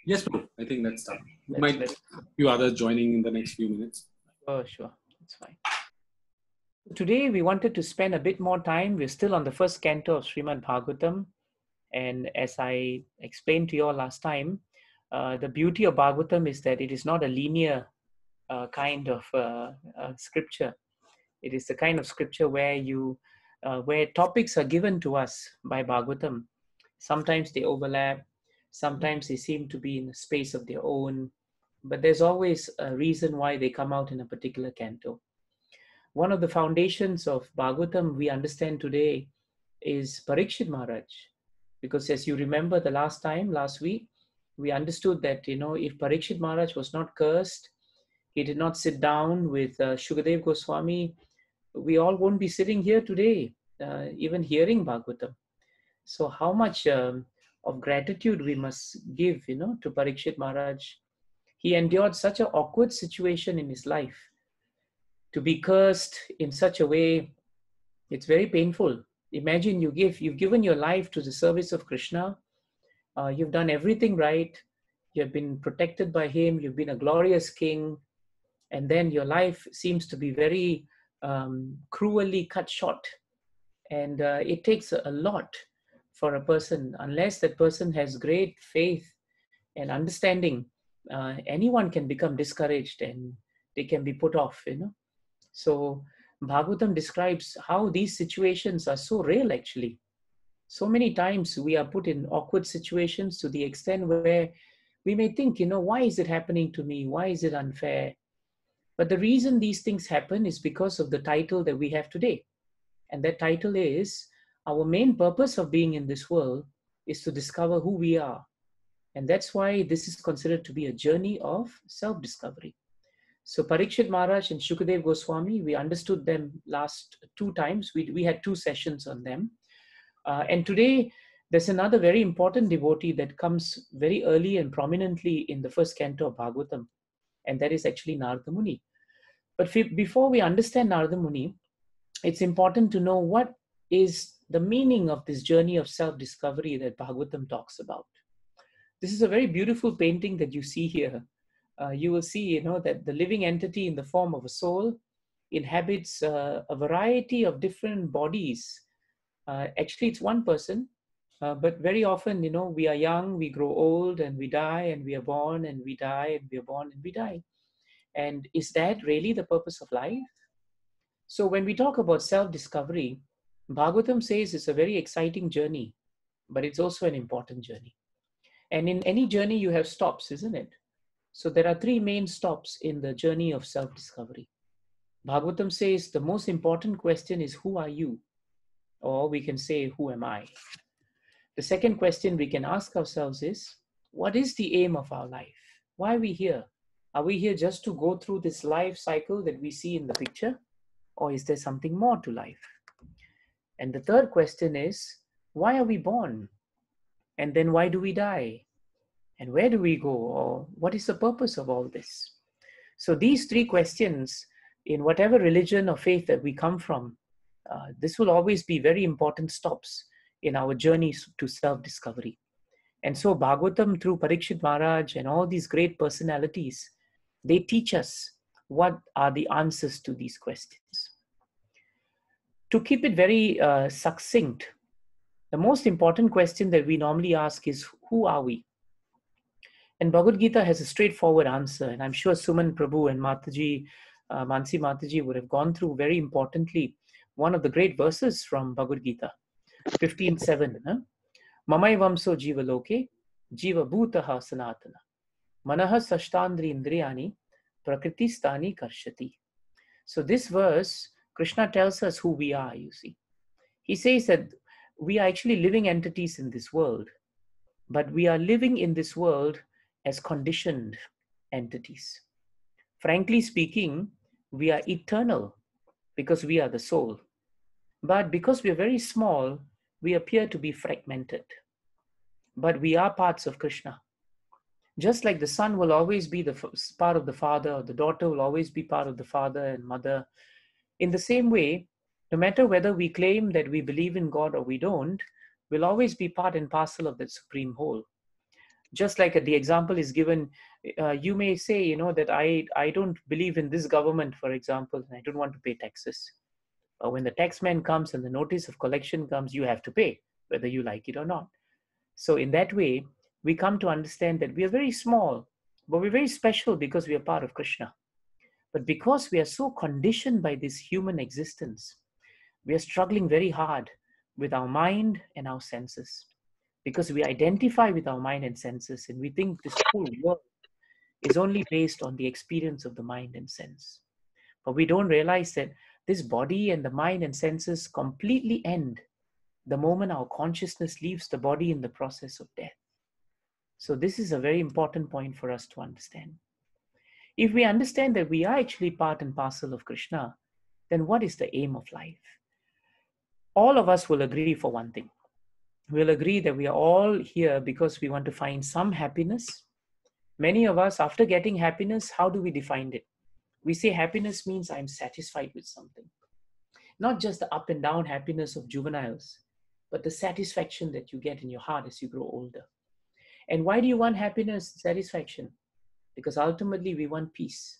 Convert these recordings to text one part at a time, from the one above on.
Yes, bro. I think let's start. Let's Few others joining in the next few minutes. Oh, sure. That's fine. Today, we wanted to spend a bit more time. We're still on the first canto of Srimad Bhagavatam. And as I explained to you all last time, the beauty of Bhagavatam is that it is not a linear kind of scripture. It is the kind of scripture where topics are given to us by Bhagavatam. Sometimes they overlap, sometimes they seem to be in a space of their own, but there's always a reason why they come out in a particular canto. One of the foundations of Bhagavatam we understand today is Parikshit Maharaj. Because as you remember the last week, we understood that, if Parikshit Maharaj was not cursed, he did not sit down with Shukadev Goswami, we all won't be sitting here today, even hearing Bhagavatam. So how much of gratitude we must give, to Parikshit Maharaj. He endured such an awkward situation in his life. To be cursed in such a way, it's very painful. Imagine you've given your life to the service of Krishna. You've done everything right. You've been protected by him. You've been a glorious king. And then your life seems to be very cruelly cut short. And it takes a lot for a person, unless that person has great faith and understanding. Anyone can become discouraged and they can be put off, So Bhagavatam describes how these situations are so real, actually. So many times we are put in awkward situations to the extent where we may think, why is it happening to me? Why is it unfair? But the reason these things happen is because of the title that we have today. And that title is, our main purpose of being in this world is to discover who we are. And that's why this is considered to be a journey of self-discovery. So Parikshit Maharaj and Shukadev Goswami, we understood them last two times. We had two sessions on them. And today, there's another very important devotee that comes very early and prominently in the first canto of Bhagavatam. And that is actually Narada Muni. But before we understand Narada Muni, it's important to know what is the meaning of this journey of self-discovery that Bhagavatam talks about. This is a very beautiful painting that you see here. You will see, that the living entity in the form of a soul inhabits a variety of different bodies. Actually, it's one person, but very often, we are young, we grow old, and we die, and we are born, and we die, and we are born, and we die. And is that really the purpose of life? So when we talk about self-discovery, Bhagavatam says it's a very exciting journey, but it's also an important journey. And in any journey, you have stops, isn't it? So there are three main stops in the journey of self-discovery. Bhagavatam says the most important question is, who are you? Or we can say, who am I? The second question we can ask ourselves is, what is the aim of our life? Why are we here? Are we here just to go through this life cycle that we see in the picture? Or is there something more to life? And the third question is, why are we born? And then why do we die? And where do we go? Or what is the purpose of all this? So these three questions, in whatever religion or faith that we come from, this will always be very important stops in our journeys to self-discovery. And so Bhagavatam, through Parikshit Maharaj and all these great personalities, they teach us what are the answers to these questions. To keep it very succinct, the most important question that we normally ask is, who are we? And Bhagavad Gita has a straightforward answer. And I'm sure Suman Prabhu and Mataji, Mansi Mataji would have gone through very importantly one of the great verses from Bhagavad Gita, 15:7. Mamai vamso jiva loke, jiva bhutaha sanatana, manaha sashtandri indriyani, prakriti-stani karshati. So this verse, Krishna tells us who we are, you see. He says that we are actually living entities in this world, but we are living in this world as conditioned entities. Frankly speaking, we are eternal because we are the soul. But because we are very small, we appear to be fragmented. But we are parts of Krishna. Just like the son will always be the part of the father, or the daughter will always be part of the father and mother, in the same way, no matter whether we claim that we believe in God or we don't, we'll always be part and parcel of that supreme whole. Just like the example is given, you may say, you know, that I don't believe in this government, for example, and I don't want to pay taxes. But when the taxman comes and the notice of collection comes, you have to pay, whether you like it or not. So in that way, we come to understand that we are very small, but we're very special because we are part of Krishna. But because we are so conditioned by this human existence, we are struggling very hard with our mind and our senses, because we identify with our mind and senses, and we think this whole world is only based on the experience of the mind and sense. But we don't realize that this body and the mind and senses completely end the moment our consciousness leaves the body in the process of death. So this is a very important point for us to understand. If we understand that we are actually part and parcel of Krishna, then what is the aim of life? All of us will agree for one thing. We'll agree that we are all here because we want to find some happiness. Many of us, after getting happiness, how do we define it? We say happiness means I'm satisfied with something. Not just the up and down happiness of juveniles, but the satisfaction that you get in your heart as you grow older. And why do you want happiness, satisfaction? Because ultimately we want peace.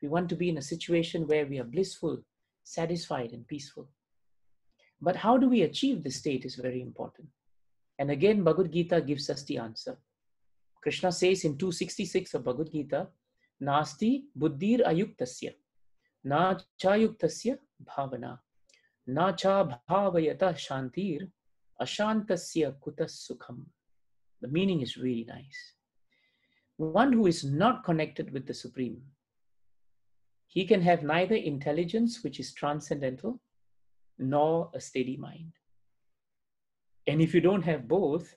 We want to be in a situation where we are blissful, satisfied, and peaceful. But how do we achieve this state is very important. And again, Bhagavad Gita gives us the answer. Krishna says in 266 of Bhagavad Gita, Nasti buddhir ayuktasya, na chayuktasya bhavana, na cha bhavayata shantir, ashantasya kutas sukham. The meaning is really nice. One who is not connected with the Supreme, he can have neither intelligence, which is transcendental, nor a steady mind. And if you don't have both,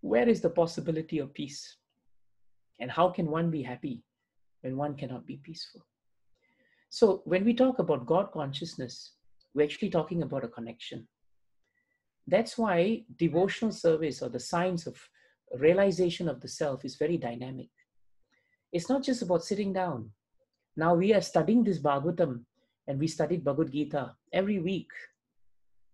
where is the possibility of peace? And how can one be happy when one cannot be peaceful? So when we talk about God consciousness, we're actually talking about a connection. That's why devotional service, or the science of realization of the self, is very dynamic. It's not just about sitting down. Now we are studying this Bhagavatam, and we studied Bhagavad Gita every week.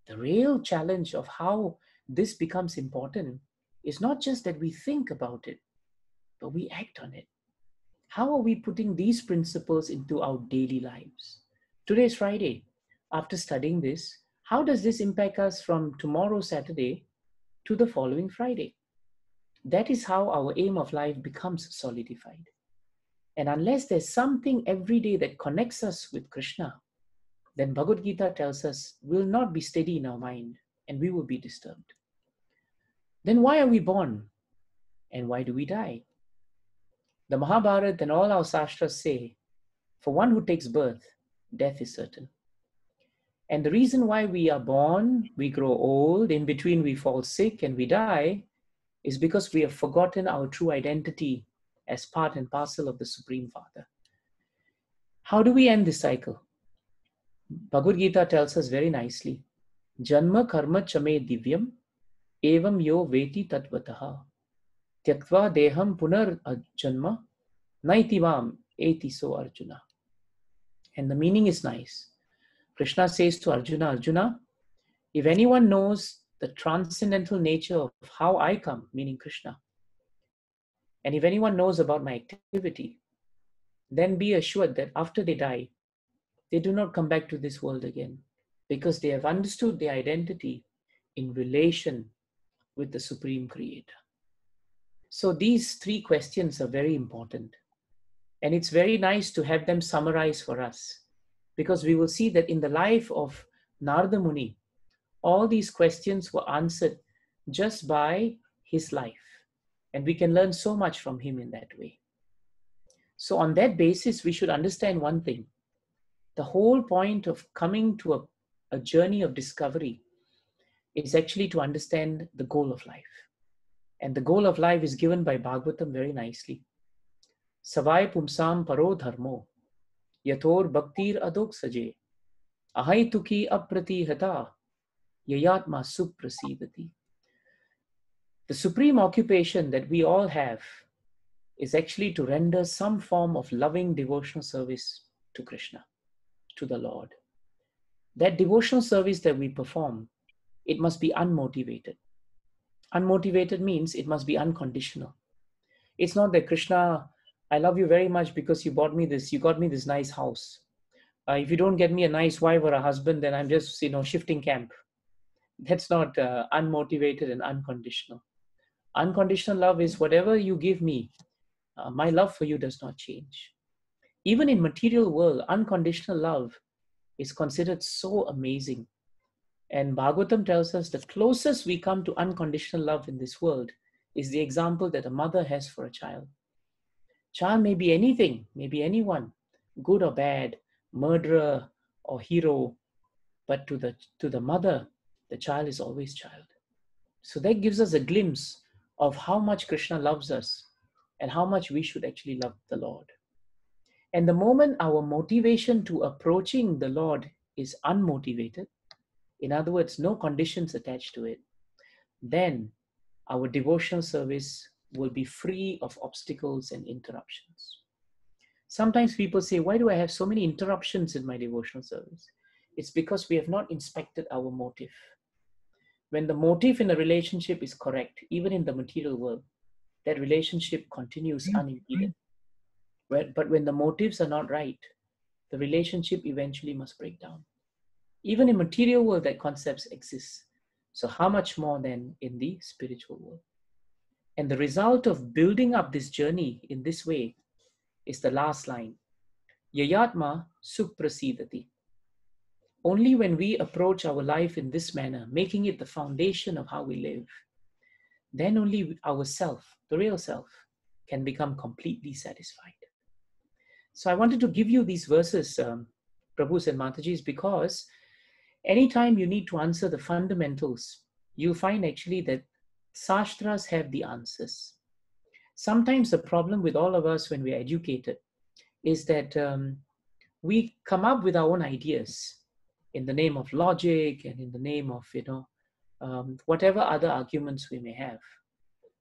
The real challenge of how this becomes important is not just that we think about it, but we act on it. How are we putting these principles into our daily lives? Today is Friday. After studying this, how does this impact us from tomorrow, Saturday, to the following Friday? That is how our aim of life becomes solidified. And unless there's something every day that connects us with Krishna, then Bhagavad Gita tells us we'll not be steady in our mind and we will be disturbed. Then why are we born? And why do we die? The Mahabharata and all our sastras say, for one who takes birth, death is certain. And the reason why we are born, we grow old, in between we fall sick and we die, is because we have forgotten our true identity as part and parcel of the Supreme Father. How do we end this cycle? Bhagavad Gita tells us very nicely, Janma karma chame divyam evam yo veti tatvataha tyaktva deham punar janma naitivam eti so Arjuna. And the meaning is nice. Krishna says to Arjuna, Arjuna, if anyone knows the transcendental nature of how I come, meaning Krishna, and if anyone knows about my activity, then be assured that after they die, they do not come back to this world again, because they have understood their identity in relation with the Supreme Creator. So these three questions are very important. And it's very nice to have them summarized for us, because we will see that in the life of Narada Muni, all these questions were answered just by his life. And we can learn so much from him in that way. So on that basis, we should understand one thing. The whole point of coming to a journey of discovery is actually to understand the goal of life. And the goal of life is given by Bhagavatam very nicely. Savai pumsam paro dharmo, yathor bhaktir adok saje, ahai tuki aprati hata, yayatma suprasidati. The supreme occupation that we all have is actually to render some form of loving devotional service to Krishna, to the Lord. That devotional service that we perform, it must be unmotivated. Unmotivated means it must be unconditional. It's not that Krishna, I love you very much because you bought me this, you got me this nice house. If you don't get me a nice wife or a husband, then I'm just, shifting camp. That's not unmotivated and unconditional. Unconditional love is whatever you give me, my love for you does not change. Even in material world, unconditional love is considered so amazing. And Bhagavatam tells us the closest we come to unconditional love in this world is the example that a mother has for a child. Child may be anything, maybe anyone, good or bad, murderer or hero, but to the mother, the child is always child. So that gives us a glimpse of how much Krishna loves us and how much we should actually love the Lord. And the moment our motivation to approaching the Lord is unmotivated, in other words, no conditions attached to it, then our devotional service will be free of obstacles and interruptions. Sometimes people say, why do I have so many interruptions in my devotional service? It's because we have not inspected our motive. When the motive in a relationship is correct, even in the material world, that relationship continues unimpeded. But when the motives are not right, the relationship eventually must break down. Even in material world, that concepts exist. So how much more then in the spiritual world? And the result of building up this journey in this way is the last line. Yayatma suprasidati. Only when we approach our life in this manner, making it the foundation of how we live, then only our self, the real self, can become completely satisfied. So I wanted to give you these verses, Prabhus and Matajis, because anytime you need to answer the fundamentals, you find actually that Sastras have the answers. Sometimes the problem with all of us when we're educated is that we come up with our own ideas in the name of logic and in the name of, whatever other arguments we may have.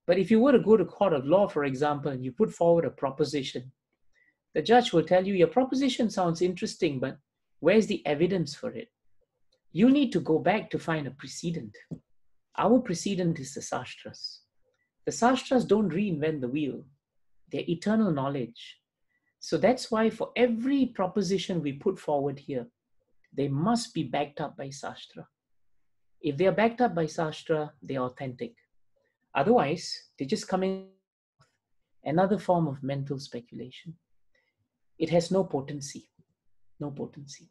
But if you were to go to court of law, for example, and you put forward a proposition, the judge will tell you, your proposition sounds interesting, but where's the evidence for it? You need to go back to find a precedent. Our precedent is the Sastras. The Sastras don't reinvent the wheel. They're eternal knowledge. So that's why for every proposition we put forward here, they must be backed up by Sastra. If they are backed up by Sastra, they are authentic. Otherwise, they're just coming another form of mental speculation. It has no potency. No potency.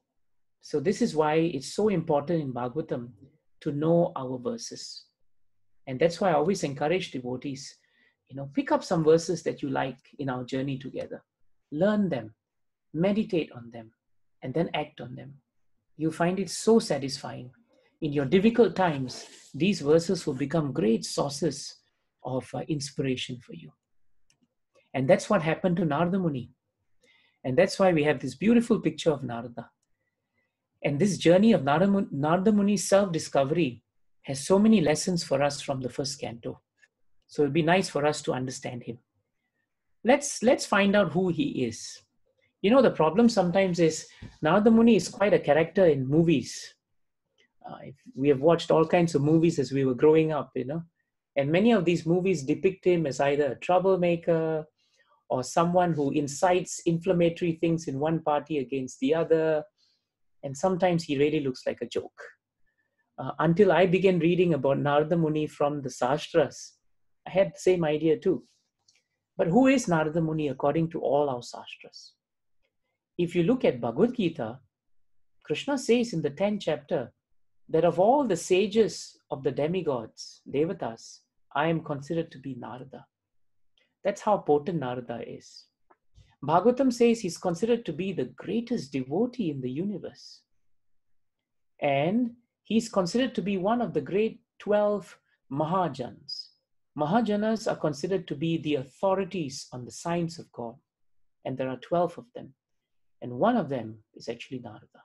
So this is why it's so important in Bhagavatam to know our verses. And that's why I always encourage devotees, pick up some verses that you like in our journey together. Learn them, meditate on them, and then act on them. You find it so satisfying. In your difficult times, these verses will become great sources of inspiration for you. And that's what happened to Narada Muni. And that's why we have this beautiful picture of Narada. And this journey of Narada Muni's self-discovery has so many lessons for us from the first canto. So it'd be nice for us to understand him. Let's find out who he is. The problem sometimes is Narada Muni is quite a character in movies. We have watched all kinds of movies as we were growing up, and many of these movies depict him as either a troublemaker or someone who incites inflammatory things in one party against the other. And sometimes he really looks like a joke. Until I began reading about Narada Muni from the Sastras, I had the same idea too. But who is Narada Muni according to all our Sastras? If you look at Bhagavad Gita, Krishna says in the 10th chapter that of all the sages of the demigods, Devatas, I am considered to be Narada. That's how potent Narada is. Bhagavatam says he's considered to be the greatest devotee in the universe. And he's considered to be one of the great 12 Mahajans. Mahajanas are considered to be the authorities on the science of God. And there are 12 of them. And one of them is actually Narada.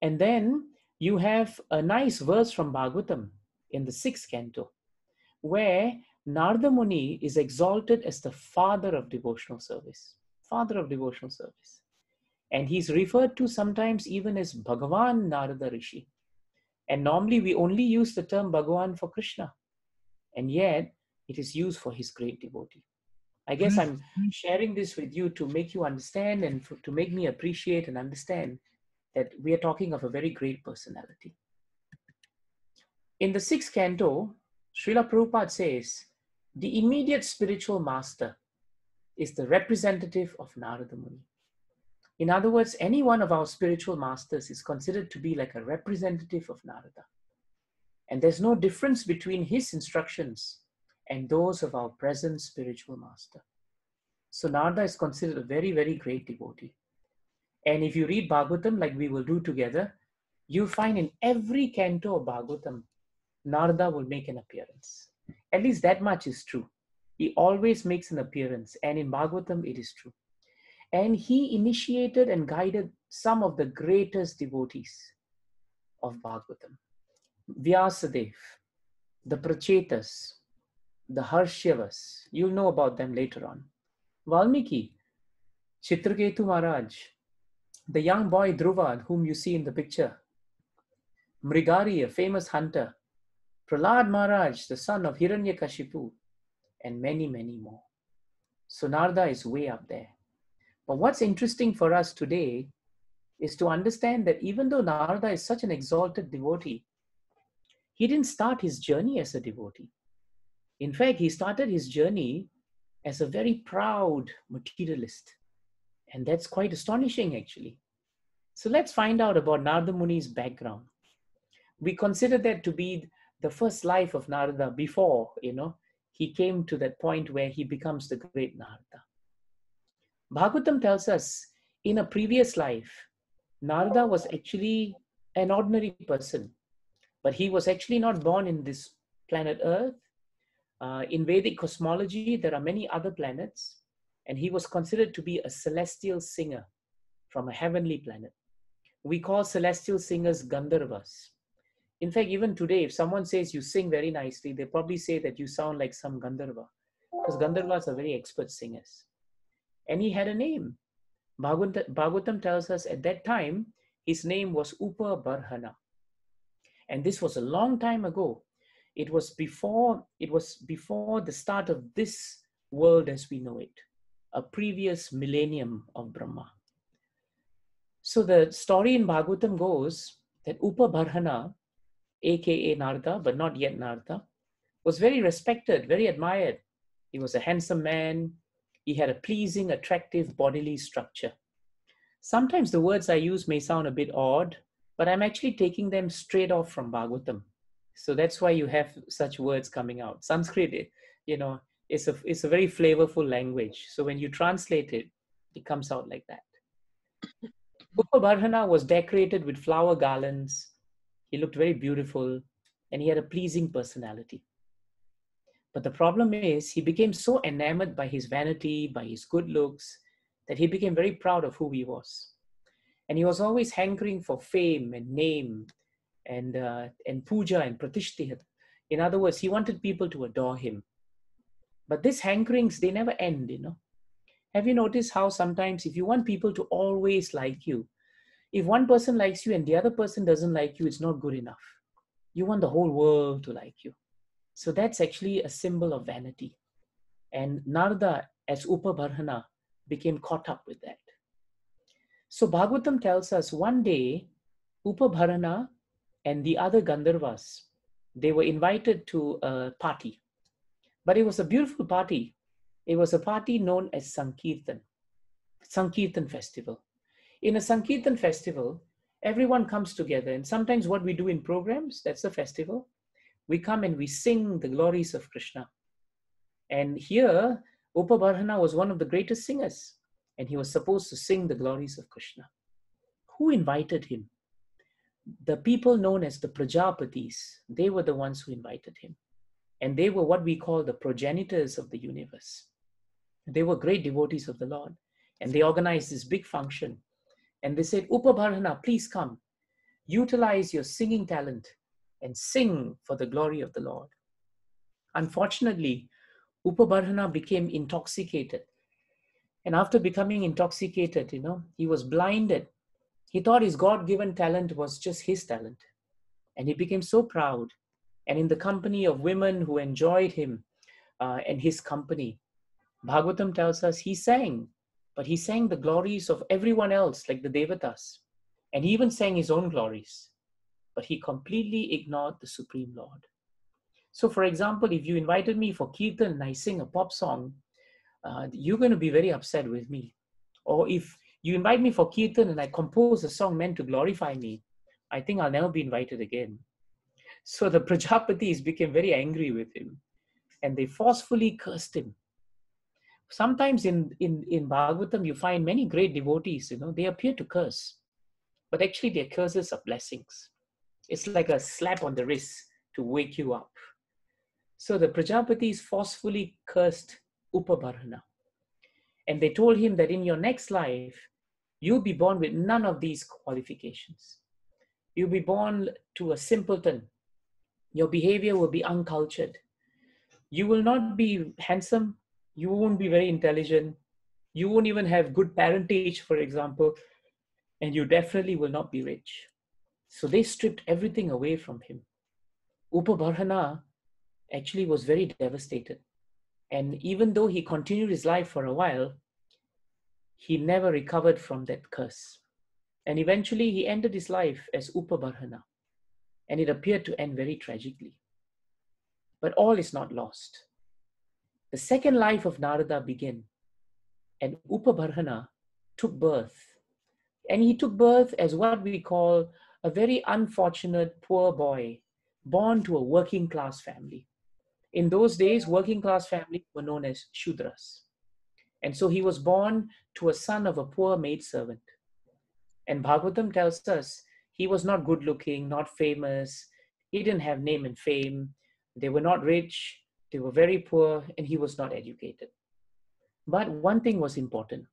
And then you have a nice verse from Bhagavatam in the 6th canto, where Narada Muni is exalted as the father of devotional service. Father of devotional service. And he's referred to sometimes even as Bhagavan Narada Rishi. And normally we only use the term Bhagavan for Krishna. And yet, it is used for his great devotee. I guess I'm sharing this with you to make you understand and to make me appreciate and understand that we are talking of a very great personality. In the 6th canto, Srila Prabhupada says, the immediate spiritual master is the representative of Narada Muni. In other words, any one of our spiritual masters is considered to be like a representative of Narada. And there's no difference between his instructions and those of our present spiritual master. So Narada is considered a very, very great devotee. And if you read Bhagavatam, like we will do together, you'll find in every canto of Bhagavatam, Narada will make an appearance. At least that much is true. He always makes an appearance, and in Bhagavatam it is true. And he initiated and guided some of the greatest devotees of Bhagavatam. Vyasadev, the Prachetas, the Harshyavas, you'll know about them later on. Valmiki, Chitraketu Maharaj, the young boy Dhruva, whom you see in the picture, Mrigari, a famous hunter, Prahlad Maharaj, the son of Hiranyakashipu, and many, many more. So Narada is way up there. But what's interesting for us today is to understand that even though Narada is such an exalted devotee, he didn't start his journey as a devotee. In fact, he started his journey as a very proud materialist. And that's quite astonishing, actually. So let's find out about Narada Muni's background. We consider that to be the first life of Narada before, he came to that point where he becomes the great Narada. Bhagavatam tells us in a previous life, Narada was actually an ordinary person, but he was actually not born in this planet Earth. In Vedic cosmology, there are many other planets, and he was considered to be a celestial singer from a heavenly planet. We call celestial singers Gandharvas. In fact, even today, if someone says you sing very nicely, they probably say that you sound like some Gandharva, because Gandharvas are very expert singers. And he had a name. Bhagavatam tells us at that time, his name was Upabarhana. And this was a long time ago. It was before the start of this world as we know it, a previous millennium of Brahma. So the story in Bhagavatam goes that Upabarhana, aka Narada, but not yet Narada, was very respected, very admired. He was a handsome man. He had a pleasing, attractive bodily structure. Sometimes the words I use may sound a bit odd, but I'm actually taking them straight off from Bhagavatam. So that's why you have such words coming out. Sanskrit, it's a very flavorful language. So when you translate it, it comes out like that. Upabarhana was decorated with flower garlands. He looked very beautiful, and he had a pleasing personality. But the problem is, he became so enamored by his vanity, by his good looks, that he became very proud of who he was. And he was always hankering for fame and name and puja and pratishtha. In other words, he wanted people to adore him. But these hankerings, they never end, Have you noticed how sometimes if you want people to always like you, if one person likes you and the other person doesn't like you, it's not good enough. You want the whole world to like you. So that's actually a symbol of vanity. And Narada, as Upabarhana, became caught up with that. So Bhagavatam tells us one day, Upabarhana and the other Gandharvas, they were invited to a party. But it was a beautiful party. It was a party known as Sankirtan festival. In a Sankirtan festival, everyone comes together. And sometimes what we do in programs, that's the festival. We come and we sing the glories of Krishna. And here, Upabarhana was one of the greatest singers. And he was supposed to sing the glories of Krishna. Who invited him? The people known as the Prajapatis, they were the ones who invited him. And they were what we call the progenitors of the universe. They were great devotees of the Lord. And they organized this big function. And they said, Upabarhana, please come. Utilize your singing talent and sing for the glory of the Lord. Unfortunately, Upabarhana became intoxicated. And after becoming intoxicated, he was blinded. He thought his God-given talent was just his talent. And he became so proud. And in the company of women who enjoyed him, and his company, Bhagavatam tells us he sang, but he sang the glories of everyone else, like the Devatas. And he even sang his own glories, but he completely ignored the Supreme Lord. So, for example, if you invited me for Kirtan and I sing a pop song, you're going to be very upset with me. Or if you invite me for Kirtan and I compose a song meant to glorify me, I think I'll never be invited again. So the Prajapatis became very angry with him and they forcefully cursed him. Sometimes in Bhagavatam, you find many great devotees, they appear to curse, but actually their curses are blessings. It's like a slap on the wrist to wake you up. So the Prajapatis forcefully cursed Upabarhana. And they told him that in your next life, you'll be born with none of these qualifications. You'll be born to a simpleton. Your behavior will be uncultured. You will not be handsome. You won't be very intelligent. You won't even have good parentage, for example. And you definitely will not be rich. So they stripped everything away from him. Upabarhana actually was very devastated. And even though he continued his life for a while, he never recovered from that curse. And eventually he ended his life as Upabarhana. And it appeared to end very tragically. But all is not lost. The second life of Narada began, and Upabarhana took birth. And he took birth as what we call a very unfortunate poor boy, born to a working class family. In those days, working class families were known as Shudras. And so he was born to a son of a poor maidservant. And Bhagavatam tells us he was not good looking, not famous. He didn't have name and fame. They were not rich. They were very poor, and he was not educated. But one thing was important.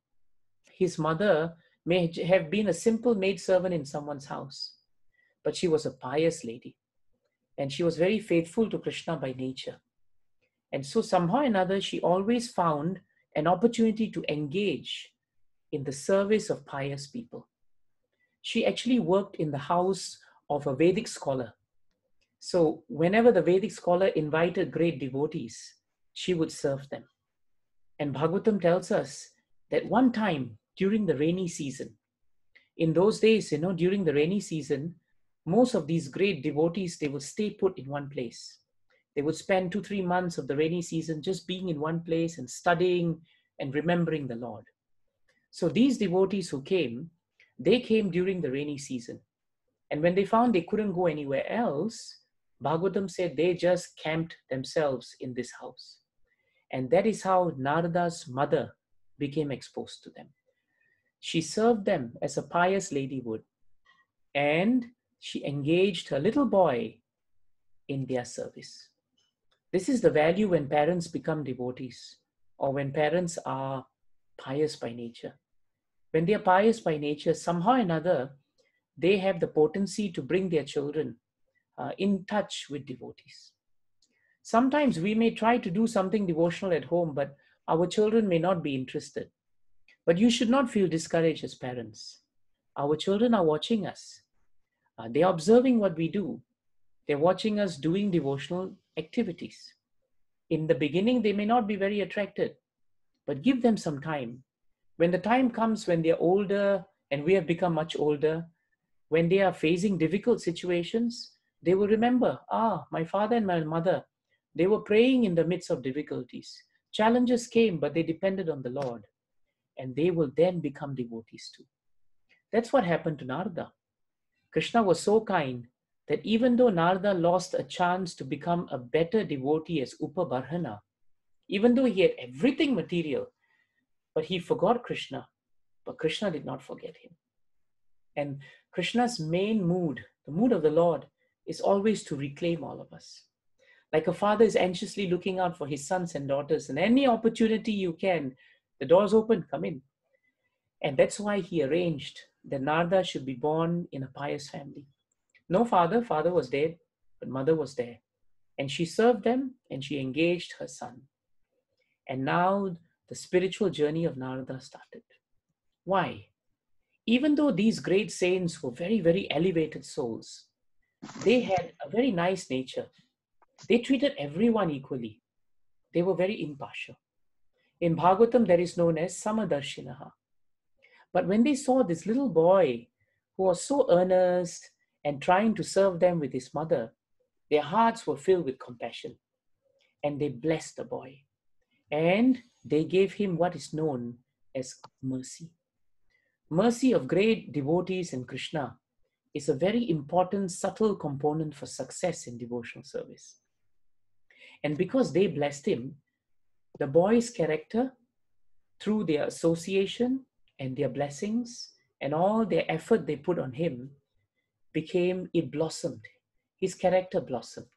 His mother may have been a simple maidservant in someone's house, but she was a pious lady. And she was very faithful to Krishna by nature. And so somehow or another, she always found an opportunity to engage in the service of pious people. She actually worked in the house of a Vedic scholar. So whenever the Vedic scholar invited great devotees, she would serve them. And Bhagavatam tells us that one time during the rainy season, in those days, during the rainy season, most of these great devotees, they would stay put in one place. They would spend 2-3 months of the rainy season just being in one place and studying and remembering the Lord. So these devotees who came, they came during the rainy season. And when they found they couldn't go anywhere else, Bhagavatam said they just camped themselves in this house. And that is how Narada's mother became exposed to them. She served them as a pious lady would. And she engaged her little boy in their service. This is the value when parents become devotees, or when parents are pious by nature. When they are pious by nature, somehow or another, they have the potency to bring their children in touch with devotees. Sometimes we may try to do something devotional at home, but our children may not be interested. But you should not feel discouraged as parents. Our children are watching us. They are observing what we do. They're watching us doing devotional activities. In the beginning, they may not be very attracted, but give them some time. When the time comes when they're older, and we have become much older, when they are facing difficult situations, they will remember, my father and my mother, they were praying in the midst of difficulties. Challenges came, but they depended on the Lord. And they will then become devotees too. That's what happened to Narada. Krishna was so kind that even though Narada lost a chance to become a better devotee as Upabarhana, even though he had everything material, but he forgot Krishna, but Krishna did not forget him. And Krishna's main mood, the mood of the Lord, is always to reclaim all of us. Like a father is anxiously looking out for his sons and daughters, and any opportunity you can, the door's open, come in. And that's why he arranged that Narada should be born in a pious family. No father was dead, but mother was there. And she served them and she engaged her son. And now the spiritual journey of Narada started. Why? Even though these great saints were very, very elevated souls, they had a very nice nature. They treated everyone equally. They were very impartial. In Bhagavatam, there is known as Samadarshinaha. But when they saw this little boy who was so earnest and trying to serve them with his mother, their hearts were filled with compassion, and they blessed the boy. And they gave him what is known as mercy. Mercy of great devotees in Krishna is a very important, subtle component for success in devotional service. And because they blessed him, the boy's character, through their association and their blessings and all their effort they put on him, it blossomed. His character blossomed.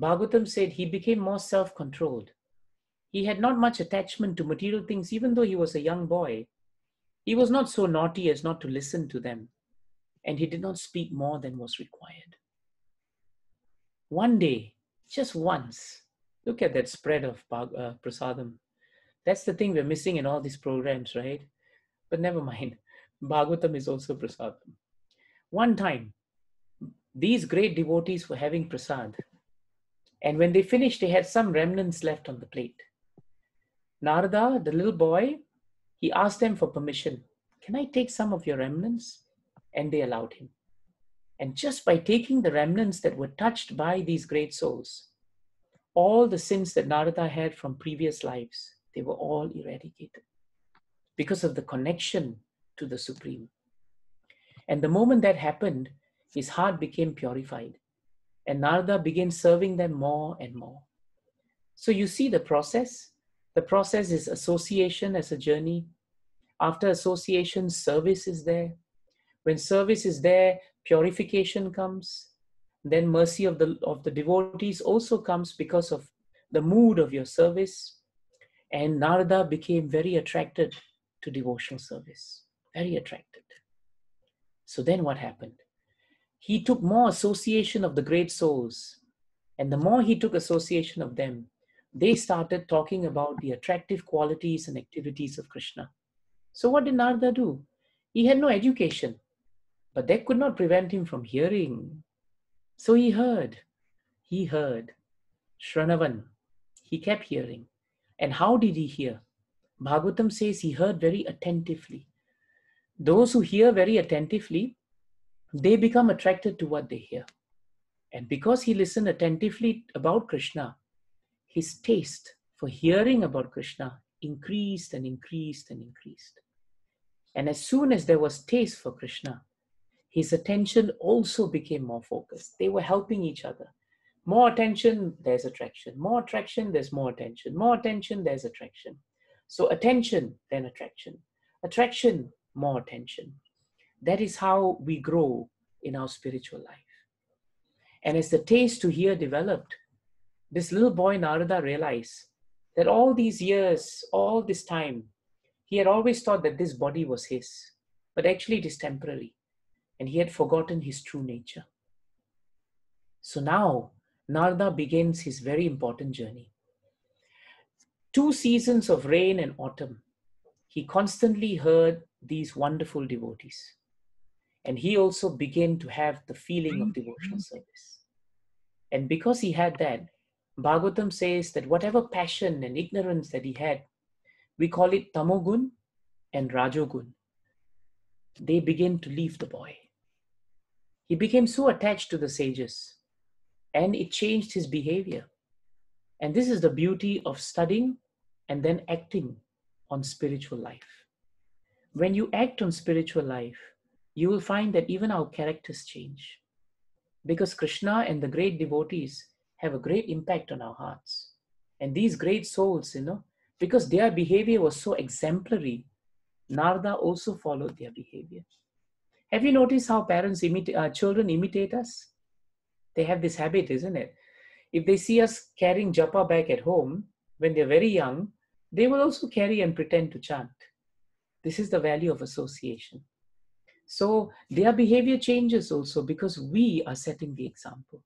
Bhagavatam said he became more self-controlled. He had not much attachment to material things, even though he was a young boy. He was not so naughty as not to listen to them, and he did not speak more than was required. One day, just once, look at that spread of prasadam. That's the thing we're missing in all these programs, right? But never mind. Bhagavatam is also prasadam. One time, these great devotees were having prasad. And when they finished, they had some remnants left on the plate. Narada, the little boy, he asked them for permission. Can I take some of your remnants? And they allowed him. And just by taking the remnants that were touched by these great souls, all the sins that Narada had from previous lives, they were all eradicated because of the connection to the Supreme. And the moment that happened, his heart became purified. And Narada began serving them more and more. So you see the process. The process is association as a journey. After association, service is there. When service is there, purification comes. Then mercy of the devotees also comes because of the mood of your service. And Narada became very attracted to devotional service. Very attracted. So then what happened? He took more association of the great souls. And the more he took association of them, they started talking about the attractive qualities and activities of Krishna. So what did Narada do? He had no education, but that could not prevent him from hearing. So he heard. Shranavan. He kept hearing. And how did he hear? Bhagavatam says he heard very attentively. Those who hear very attentively, they become attracted to what they hear. And because he listened attentively about Krishna, his taste for hearing about Krishna increased and increased and increased. And as soon as there was taste for Krishna, his attention also became more focused. They were helping each other. More attention, there's attraction. More attraction, there's more attention. More attention, there's attraction. So attention, then attraction. Attraction, more attention. That is how we grow in our spiritual life. And as the taste to hear developed, this little boy Narada realized that all these years, all this time, he had always thought that this body was his, but actually it is temporary, and he had forgotten his true nature. So now, Narada begins his very important journey. 2 seasons of rain and autumn, he constantly heard these wonderful devotees. And he also began to have the feeling of devotional service. And because he had that, Bhagavatam says that whatever passion and ignorance that he had, we call it tamogun and rajogun. They begin to leave the boy. He became so attached to the sages, and it changed his behavior. And this is the beauty of studying and then acting on spiritual life. When you act on spiritual life, you will find that even our characters change. Because Krishna and the great devotees have a great impact on our hearts. And these great souls, because their behavior was so exemplary, Narada also followed their behavior. Have you noticed how children imitate us? They have this habit, isn't it? If they see us carrying japa bag at home, when they're very young, they will also carry and pretend to chant. This is the value of association. So their behavior changes also because we are setting the example.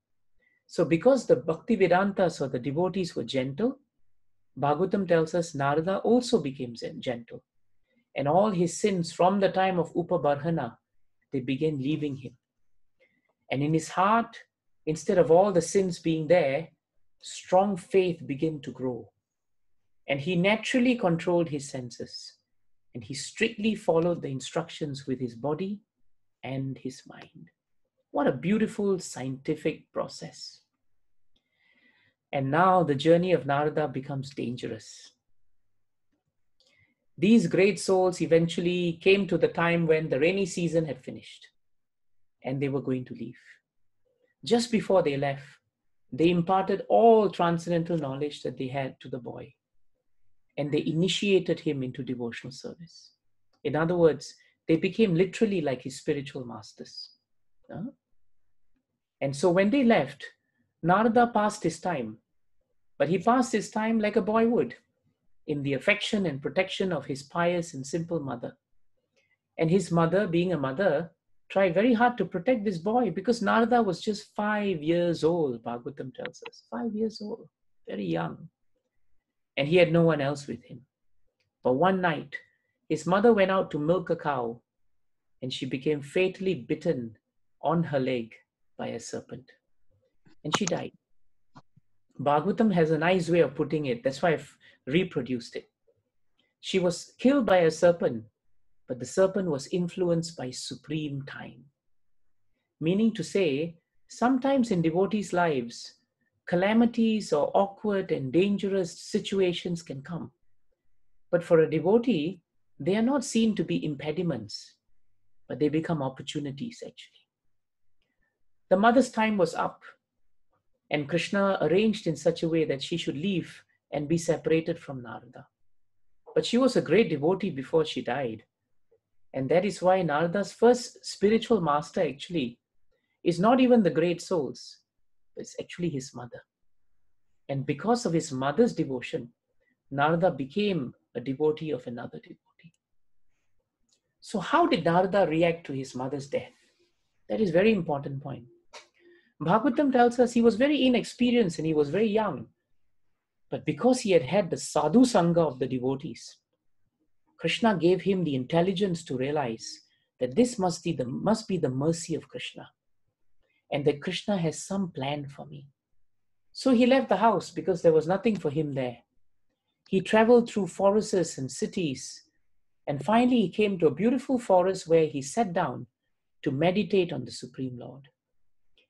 So because the Bhaktivedantas or the devotees were gentle, Bhagavatam tells us Narada also became gentle. And all his sins from the time of Upabarhana, they began leaving him. And in his heart, instead of all the sins being there, strong faith began to grow. And he naturally controlled his senses. And he strictly followed the instructions with his body and his mind. What a beautiful scientific process. And now the journey of Narada becomes dangerous. These great souls eventually came to the time when the rainy season had finished and they were going to leave. Just before they left, they imparted all transcendental knowledge that they had to the boy, and they initiated him into devotional service. In other words, they became literally like his spiritual masters. And so when they left, Narada passed his time, but he passed his time like a boy would, in the affection and protection of his pious and simple mother. And his mother, being a mother, tried very hard to protect this boy because Narada was just 5 years old, Bhagavatam tells us. 5 years old, very young. And he had no one else with him. But one night, his mother went out to milk a cow, and she became fatally bitten on her leg by a serpent. And she died. Bhagavatam has a nice way of putting it. That's why I've reproduced it. She was killed by a serpent, but the serpent was influenced by supreme time. Meaning to say, sometimes in devotees' lives, calamities or awkward and dangerous situations can come. But for a devotee, they are not seen to be impediments, but they become opportunities actually. The mother's time was up, and Krishna arranged in such a way that she should leave and be separated from Narada. But she was a great devotee before she died. And that is why Narada's first spiritual master actually is not even the great souls, but it's actually his mother. And because of his mother's devotion, Narada became a devotee of another devotee. So how did Narada react to his mother's death? That is a very important point. Bhagavatam tells us he was very inexperienced and he was very young. But because he had had the sadhu sangha of the devotees, Krishna gave him the intelligence to realize that this must be the mercy of Krishna, and that Krishna has some plan for me. So he left the house because there was nothing for him there. He traveled through forests and cities, and finally he came to a beautiful forest where he sat down to meditate on the Supreme Lord.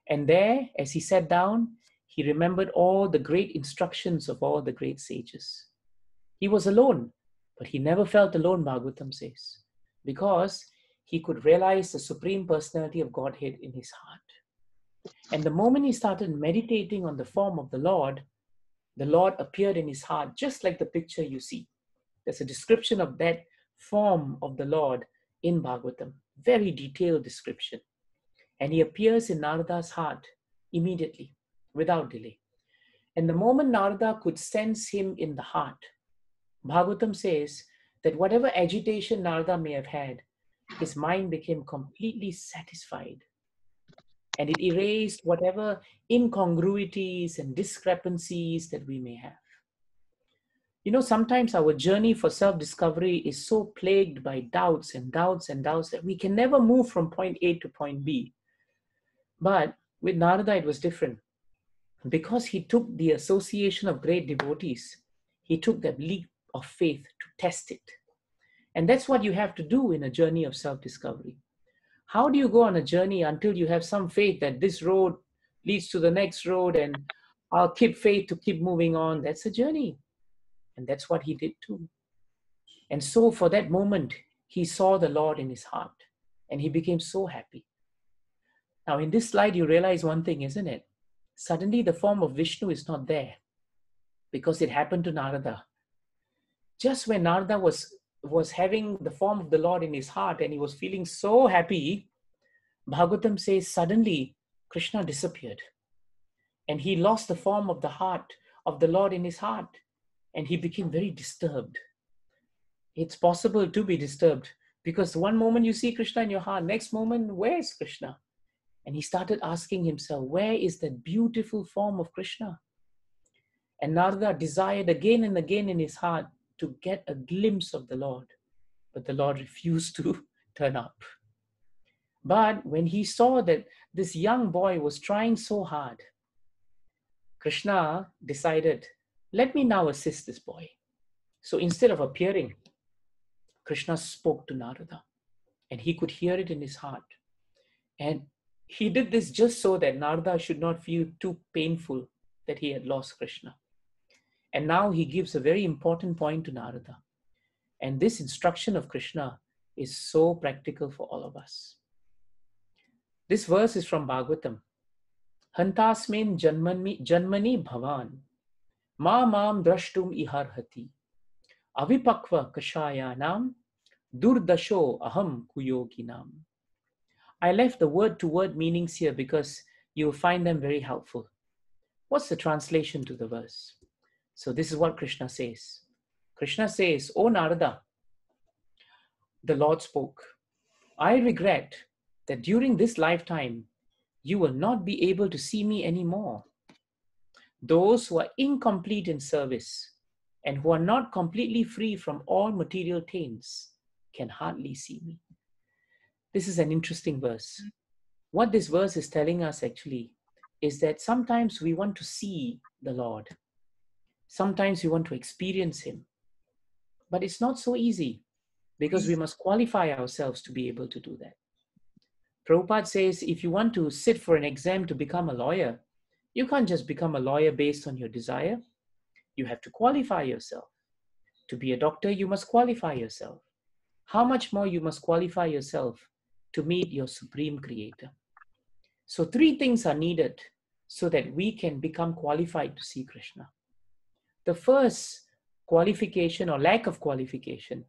And there, as he sat down, he remembered all the great instructions of all the great sages. He was alone, but he never felt alone, Bhagavatam says, because he could realize the Supreme Personality of Godhead in his heart. And the moment he started meditating on the form of the Lord appeared in his heart, just like the picture you see. There's a description of that form of the Lord in Bhagavatam, very detailed description. And he appears in Narada's heart immediately, without delay. And the moment Narada could sense him in the heart, Bhagavatam says that whatever agitation Narada may have had, his mind became completely satisfied. And it erased whatever incongruities and discrepancies that we may have. You know, sometimes our journey for self-discovery is so plagued by doubts and doubts and doubts that we can never move from point A to point B. But with Narada, it was different. Because he took the association of great devotees, he took that leap of faith to test it. And that's what you have to do in a journey of self-discovery. How do you go on a journey until you have some faith that this road leads to the next road and I'll keep faith to keep moving on? That's a journey. And that's what he did too. And so for that moment, he saw the Lord in his heart and he became so happy. Now in this slide, you realize one thing, isn't it? Suddenly the form of Vishnu is not there because it happened to Narada. Just when Narada was having the form of the Lord in his heart and he was feeling so happy, Bhagavatam says suddenly Krishna disappeared and he lost the form of the heart of the Lord in his heart and he became very disturbed. It's possible to be disturbed because one moment you see Krishna in your heart, next moment, where is Krishna? And he started asking himself, where is that beautiful form of Krishna? And Narada desired again and again in his heart to get a glimpse of the Lord, but the Lord refused to turn up. But when he saw that this young boy was trying so hard, Krishna decided, let me now assist this boy. So instead of appearing, Krishna spoke to Narada, and he could hear it in his heart. And he did this just so that Narada should not feel too painful that he had lost Krishna. And now he gives a very important point to Narada. And this instruction of Krishna is so practical for all of us. This verse is from Bhagavatam. Hantasmin janmani bhavan ma mam drashtum iharhati avipakva kashayanam durdasho aham kuyoginam. I left the word-to-word meanings here because you'll find them very helpful. What's the translation to the verse? So this is what Krishna says. Krishna says, "O Narada, the Lord spoke. I regret that during this lifetime, you will not be able to see me anymore. Those who are incomplete in service and who are not completely free from all material taints can hardly see me." This is an interesting verse. What this verse is telling us actually is that sometimes we want to see the Lord. Sometimes we want to experience him. But it's not so easy because we must qualify ourselves to be able to do that. Prabhupada says if you want to sit for an exam to become a lawyer, you can't just become a lawyer based on your desire. You have to qualify yourself. To be a doctor, you must qualify yourself. How much more you must qualify yourself to meet your Supreme Creator. So 3 things are needed so that we can become qualified to see Krishna. The first qualification or lack of qualification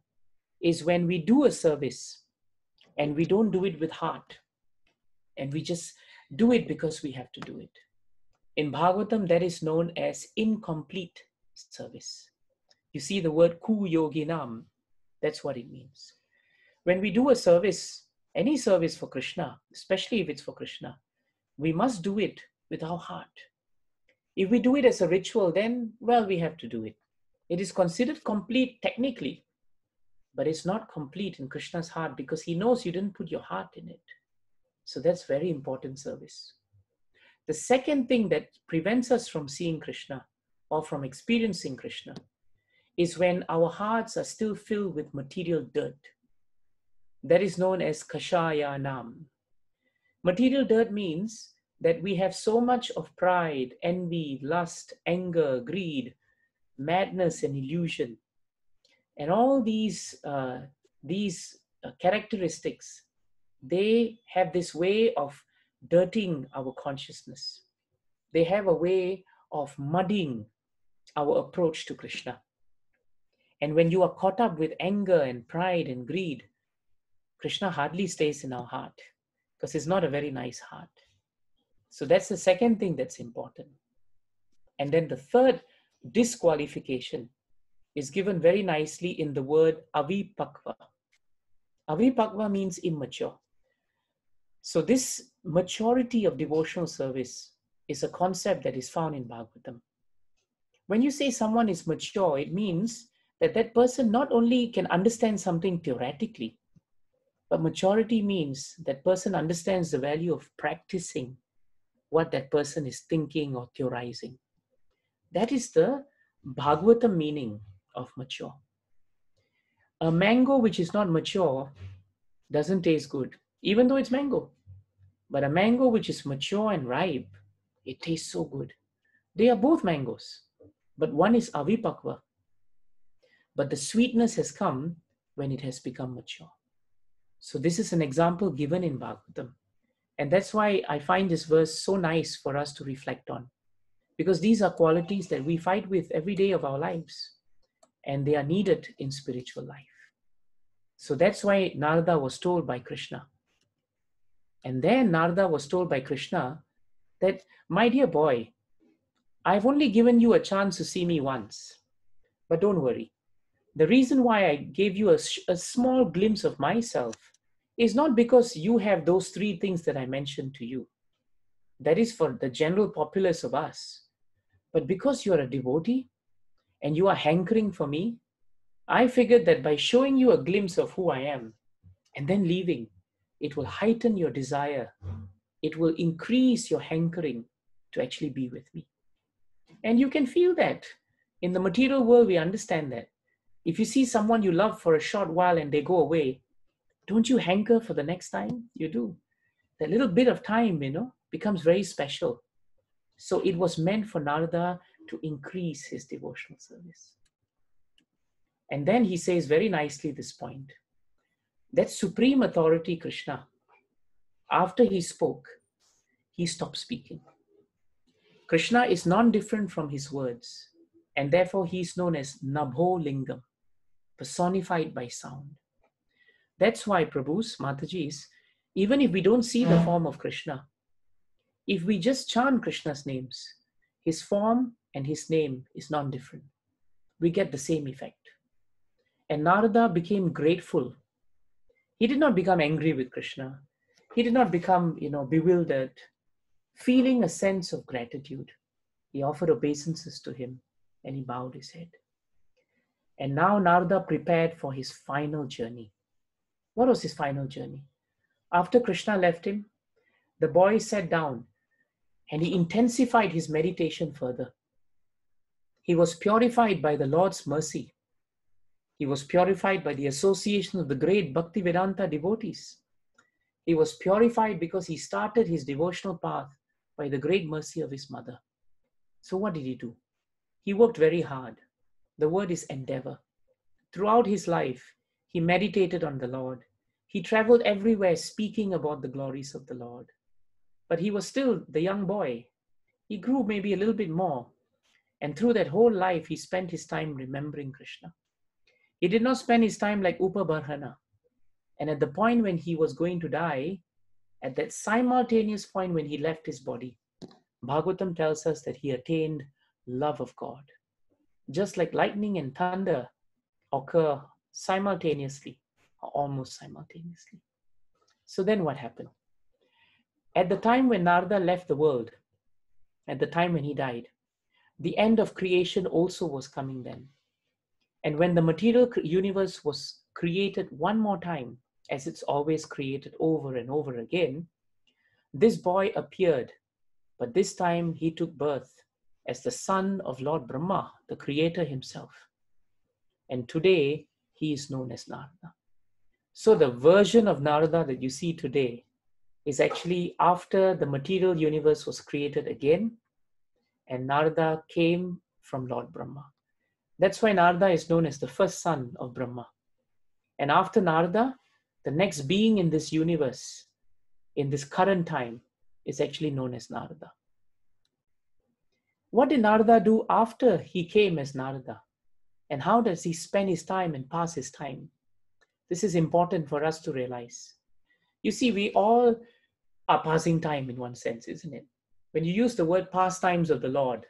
is when we do a service and we don't do it with heart and we just do it because we have to do it. In Bhagavatam, that is known as incomplete service. You see the word kuyoginam, that's what it means. When we do a service, any service for Krishna, especially if it's for Krishna, we must do it with our heart. If we do it as a ritual, then, well, we have to do it. It is considered complete technically, but it's not complete in Krishna's heart because he knows you didn't put your heart in it. So that's very important service. The second thing that prevents us from seeing Krishna or from experiencing Krishna is when our hearts are still filled with material dirt. That is known as kashayanam. Material dirt means that we have so much of pride, envy, lust, anger, greed, madness, and illusion. And all these characteristics, they have this way of dirtying our consciousness. They have a way of muddying our approach to Krishna. And when you are caught up with anger and pride and greed, Krishna hardly stays in our heart because it's not a very nice heart. So that's the second thing that's important. And then the third disqualification is given very nicely in the word avipakva. Avipakva means immature. So this maturity of devotional service is a concept that is found in Bhagavatam. When you say someone is mature, it means that that person not only can understand something theoretically, but maturity means that person understands the value of practicing what that person is thinking or theorizing. That is the Bhagavatam meaning of mature. A mango which is not mature doesn't taste good, even though it's mango. But a mango which is mature and ripe, it tastes so good. They are both mangoes, but one is avipakva. But the sweetness has come when it has become mature. So this is an example given in Bhagavatam. And that's why I find this verse so nice for us to reflect on. Because these are qualities that we fight with every day of our lives. And they are needed in spiritual life. So that's why Narada was told by Krishna. And then Narada was told by Krishna that, my dear boy, I've only given you a chance to see me once. But don't worry. The reason why I gave you a small glimpse of myself is not because you have those 3 things that I mentioned to you. That is for the general populace of us. But because you are a devotee and you are hankering for me, I figured that by showing you a glimpse of who I am and then leaving, it will heighten your desire. It will increase your hankering to actually be with me. And you can feel that. In the material world, we understand that. If you see someone you love for a short while and they go away, don't you hanker for the next time? You do. That little bit of time, becomes very special. So it was meant for Narada to increase his devotional service. And then he says very nicely this point, that supreme authority, Krishna, after he spoke, he stopped speaking. Krishna is non-different from his words, and therefore he is known as Nabho Lingam, personified by sound. That's why, Prabhus, Matajis, even if we don't see the form of Krishna, if we just chant Krishna's names, his form and his name is non-different. We get the same effect. And Narada became grateful. He did not become angry with Krishna. He did not become, bewildered. Feeling a sense of gratitude, he offered obeisances to him and he bowed his head. And now Narada prepared for his final journey. What was his final journey? After Krishna left him, the boy sat down and he intensified his meditation further. He was purified by the Lord's mercy. He was purified by the association of the great Bhaktivedanta devotees. He was purified because he started his devotional path by the great mercy of his mother. So what did he do? He worked very hard. The word is endeavor. Throughout his life, he meditated on the Lord. He traveled everywhere speaking about the glories of the Lord. But he was still the young boy. He grew maybe a little bit more. And through that whole life, he spent his time remembering Krishna. He did not spend his time like Upabarhana. And at the point when he was going to die, at that simultaneous point when he left his body, Bhagavatam tells us that he attained love of God. Just like lightning and thunder occur simultaneously, or almost simultaneously. So then what happened? At the time when Narada left the world, at the time when he died, the end of creation also was coming then. And when the material universe was created one more time, as it's always created over and over again, this boy appeared, but this time he took birth as the son of Lord Brahma, the creator himself. And today he is known as Narada. So the version of Narada that you see today is actually after the material universe was created again, and Narada came from Lord Brahma. That's why Narada is known as the first son of Brahma. And after Narada, the next being in this universe, in this current time, is actually known as Narada. What did Narada do after he came as Narada? And how does he spend his time and pass his time? This is important for us to realize. You see, we all are passing time in one sense, isn't it? When you use the word pastimes of the Lord,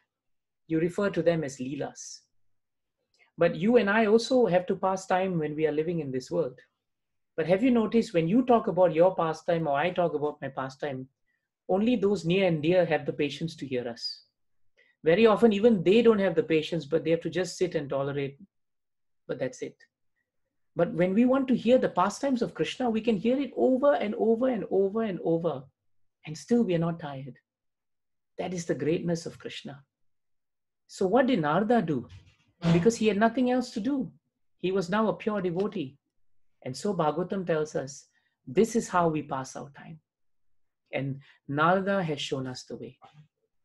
you refer to them as leelas. But you and I also have to pass time when we are living in this world. But have you noticed when you talk about your pastime or I talk about my pastime, only those near and dear have the patience to hear us. Very often, even they don't have the patience, but they have to just sit and tolerate. But that's it. But when we want to hear the pastimes of Krishna, we can hear it over and over and over and over, and still we are not tired. That is the greatness of Krishna. So what did Narada do? Because he had nothing else to do. He was now a pure devotee. And so Bhagavatam tells us, this is how we pass our time. And Narada has shown us the way.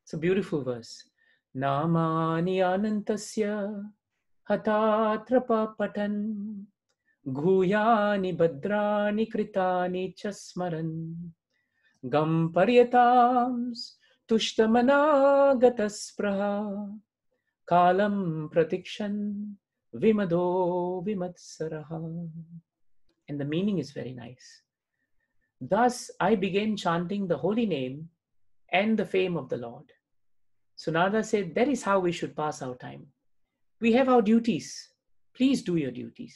It's a beautiful verse. Namani anantasya hatatrapa patan Guyani badrani kritani chasmaran Gam paryatams tushtamana gataspraha Kalam pratikshan vimado vimatsaraha. And the meaning is very nice. Thus, I began chanting the holy name and the fame of the Lord. So Narada said, that is how we should pass our time. We have our duties. Please do your duties.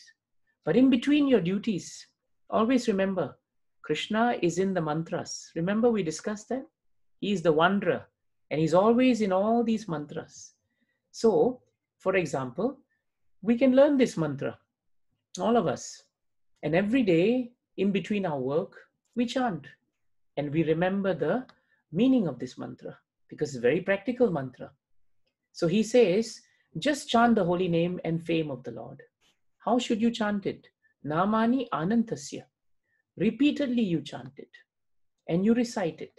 But in between your duties, always remember, Krishna is in the mantras. Remember we discussed that? He is the wanderer and he's always in all these mantras. So, for example, we can learn this mantra, all of us. And every day, in between our work, we chant. And we remember the meaning of this mantra, because it's a very practical mantra. So he says, just chant the holy name and fame of the Lord. How should you chant it? Namani Anantasya. Repeatedly you chant it and you recite it.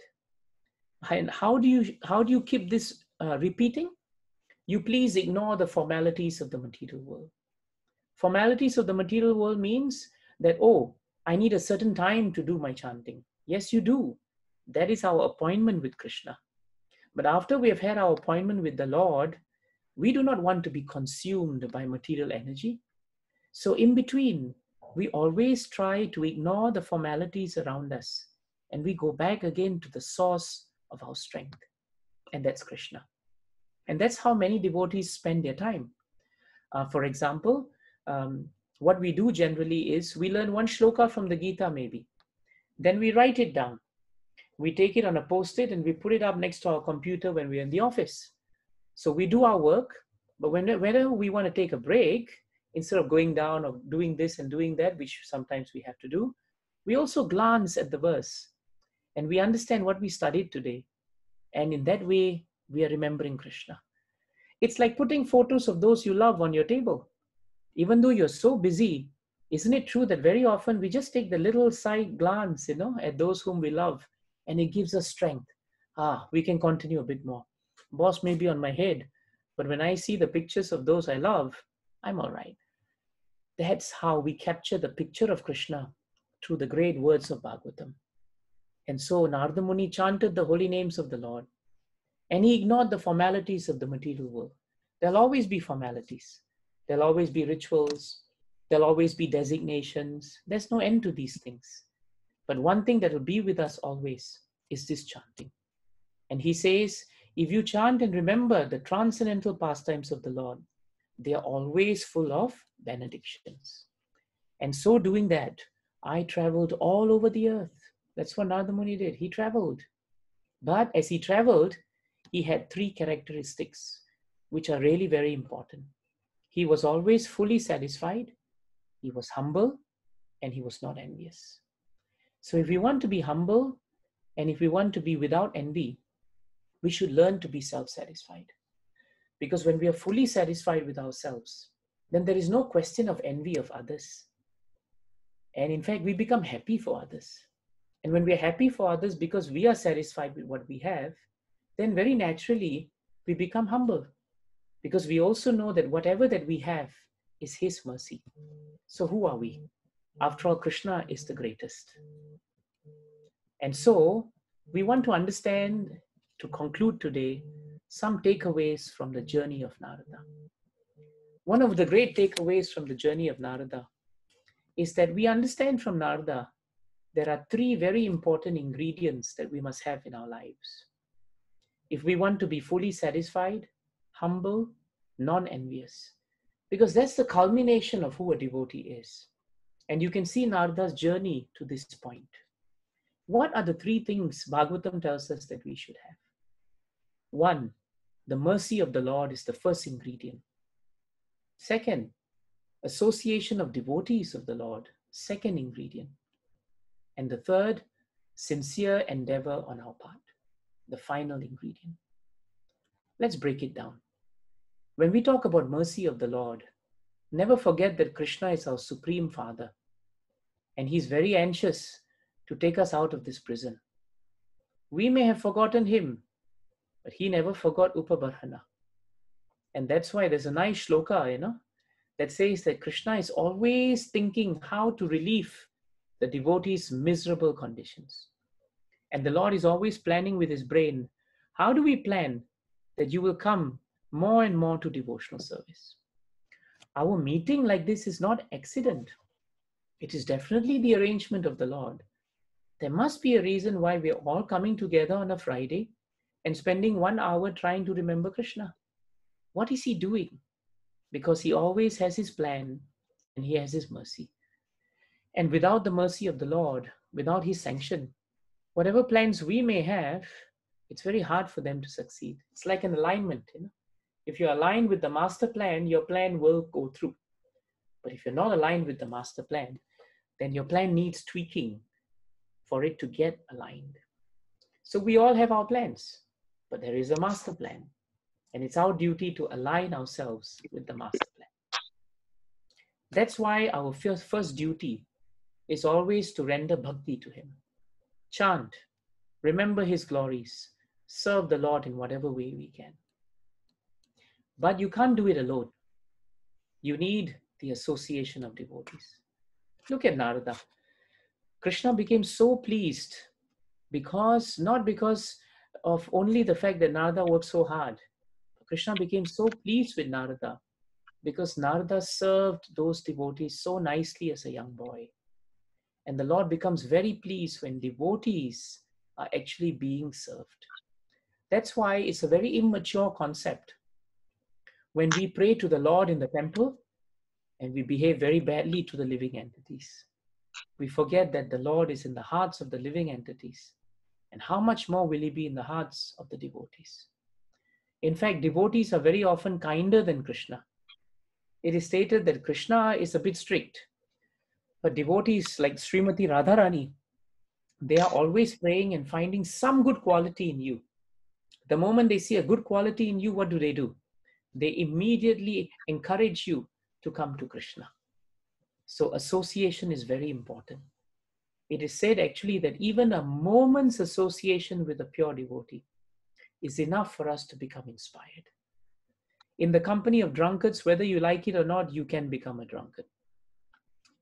And how do you keep this repeating? You please ignore the formalities of the material world. Formalities of the material world means that, oh, I need a certain time to do my chanting. Yes, you do. That is our appointment with Krishna. But after we have had our appointment with the Lord, we do not want to be consumed by material energy. So in between, we always try to ignore the formalities around us, and we go back again to the source of our strength, and that's Krishna. And that's how many devotees spend their time. For example, what we do generally is we learn one shloka from the Gita maybe. Then we write it down. We take it on a post-it and we put it up next to our computer when we're in the office. So we do our work, but whenever we want to take a break, instead of going down or doing this and doing that, which sometimes we have to do, we also glance at the verse and we understand what we studied today. And in that way, we are remembering Krishna. It's like putting photos of those you love on your table. Even though you're so busy, isn't it true that very often we just take the little side glance, at those whom we love, and it gives us strength. We can continue a bit more. Boss may be on my head, but when I see the pictures of those I love, I'm all right. That's how we capture the picture of Krishna through the great words of Bhagavatam. And so Narada Muni chanted the holy names of the Lord, and he ignored the formalities of the material world. There'll always be formalities. There'll always be rituals. There'll always be designations. There's no end to these things. But one thing that will be with us always is this chanting. And he says, if you chant and remember the transcendental pastimes of the Lord, they are always full of benedictions. And so doing that, I traveled all over the earth. That's what Narada Muni did. He traveled. But as he traveled, he had three characteristics which are really very important. He was always fully satisfied, he was humble, and he was not envious. So if we want to be humble, and if we want to be without envy, we should learn to be self-satisfied. Because when we are fully satisfied with ourselves, then there is no question of envy of others. And in fact, we become happy for others. And when we are happy for others because we are satisfied with what we have, then very naturally, we become humble. Because we also know that whatever that we have is His mercy. So who are we? After all, Krishna is the greatest. And so we want to understand, to conclude today, some takeaways from the journey of Narada. One of the great takeaways from the journey of Narada is that we understand from Narada there are three very important ingredients that we must have in our lives. If we want to be fully satisfied, humble, non-envious, because that's the culmination of who a devotee is. And you can see Narada's journey to this point. What are the three things Bhagavatam tells us that we should have? One, the mercy of the Lord is the first ingredient. Second, association of devotees of the Lord, second ingredient. And the third, sincere endeavor on our part, the final ingredient. Let's break it down. When we talk about mercy of the Lord, never forget that Krishna is our Supreme Father, and He's very anxious to take us out of this prison. We may have forgotten Him, but He never forgot Upabarhana. And that's why there's a nice shloka, that says that Krishna is always thinking how to relieve the devotee's miserable conditions. And the Lord is always planning with His brain, how do we plan that you will come more and more to devotional service? Our meeting like this is not accident. It is definitely the arrangement of the Lord. There must be a reason why we're all coming together on a Friday and spending 1 hour trying to remember Krishna. What is He doing? Because He always has His plan and He has His mercy. And without the mercy of the Lord, without His sanction, whatever plans we may have, it's very hard for them to succeed. It's like an alignment. If you're aligned with the master plan, your plan will go through. But if you're not aligned with the master plan, then your plan needs tweaking for it to get aligned. So we all have our plans, but there is a master plan. And it's our duty to align ourselves with the master plan. That's why our first duty is always to render bhakti to him. Chant, remember his glories, serve the Lord in whatever way we can. But you can't do it alone. You need the association of devotees. Look at Narada. Krishna became so pleased not because of only the fact that Narada worked so hard. Krishna became so pleased with Narada because Narada served those devotees so nicely as a young boy. And the Lord becomes very pleased when devotees are actually being served. That's why it's a very immature concept. When we pray to the Lord in the temple and we behave very badly to the living entities, we forget that the Lord is in the hearts of the living entities. And how much more will he be in the hearts of the devotees? In fact, devotees are very often kinder than Krishna. It is stated that Krishna is a bit strict, but devotees like Srimati Radharani, they are always praying and finding some good quality in you. The moment they see a good quality in you, what do? They immediately encourage you to come to Krishna. So association is very important. It is said actually that even a moment's association with a pure devotee is enough for us to become inspired. In the company of drunkards, whether you like it or not, you can become a drunkard.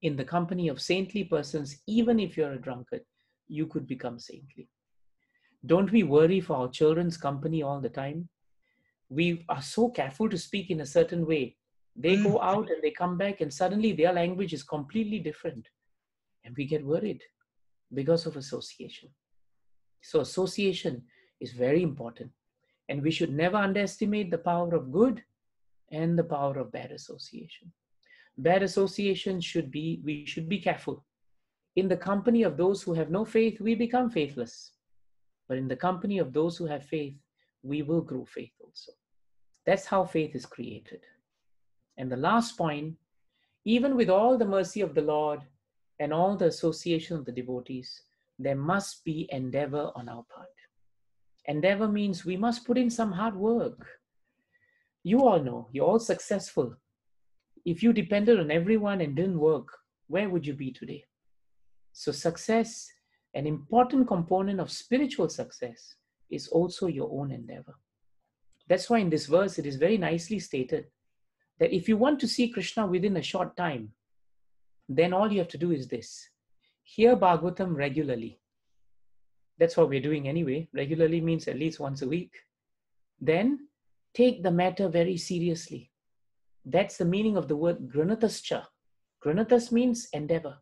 In the company of saintly persons, even if you're a drunkard, you could become saintly. Don't we worry for our children's company all the time? We are so careful to speak in a certain way. They go out and they come back and suddenly their language is completely different. And we get worried because of association. So association is very important. And we should never underestimate the power of good and the power of bad association. Bad association we should be careful. In the company of those who have no faith, we become faithless. But in the company of those who have faith, we will grow faith also. That's how faith is created. And the last point, even with all the mercy of the Lord and all the association of the devotees, there must be endeavor on our part. Endeavor means we must put in some hard work. You all know, you're all successful. If you depended on everyone and didn't work, where would you be today? So success, an important component of spiritual success, is also your own endeavor. That's why in this verse, it is very nicely stated that if you want to see Krishna within a short time, then all you have to do is this. Hear Bhagavatam regularly. That's what we're doing anyway. Regularly means at least once a week. Then take the matter very seriously. That's the meaning of the word granatascha. Granatas means endeavor.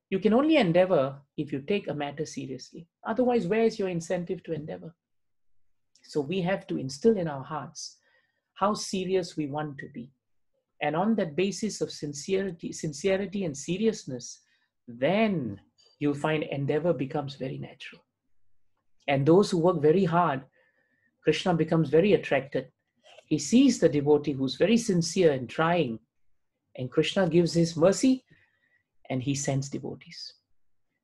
You can only endeavor if you take a matter seriously. Otherwise, where is your incentive to endeavor? So we have to instill in our hearts how serious we want to be. And on that basis of sincerity and seriousness, then you'll find endeavor becomes very natural. And those who work very hard, Krishna becomes very attracted. He sees the devotee who's very sincere and trying, and Krishna gives his mercy, and he sends devotees.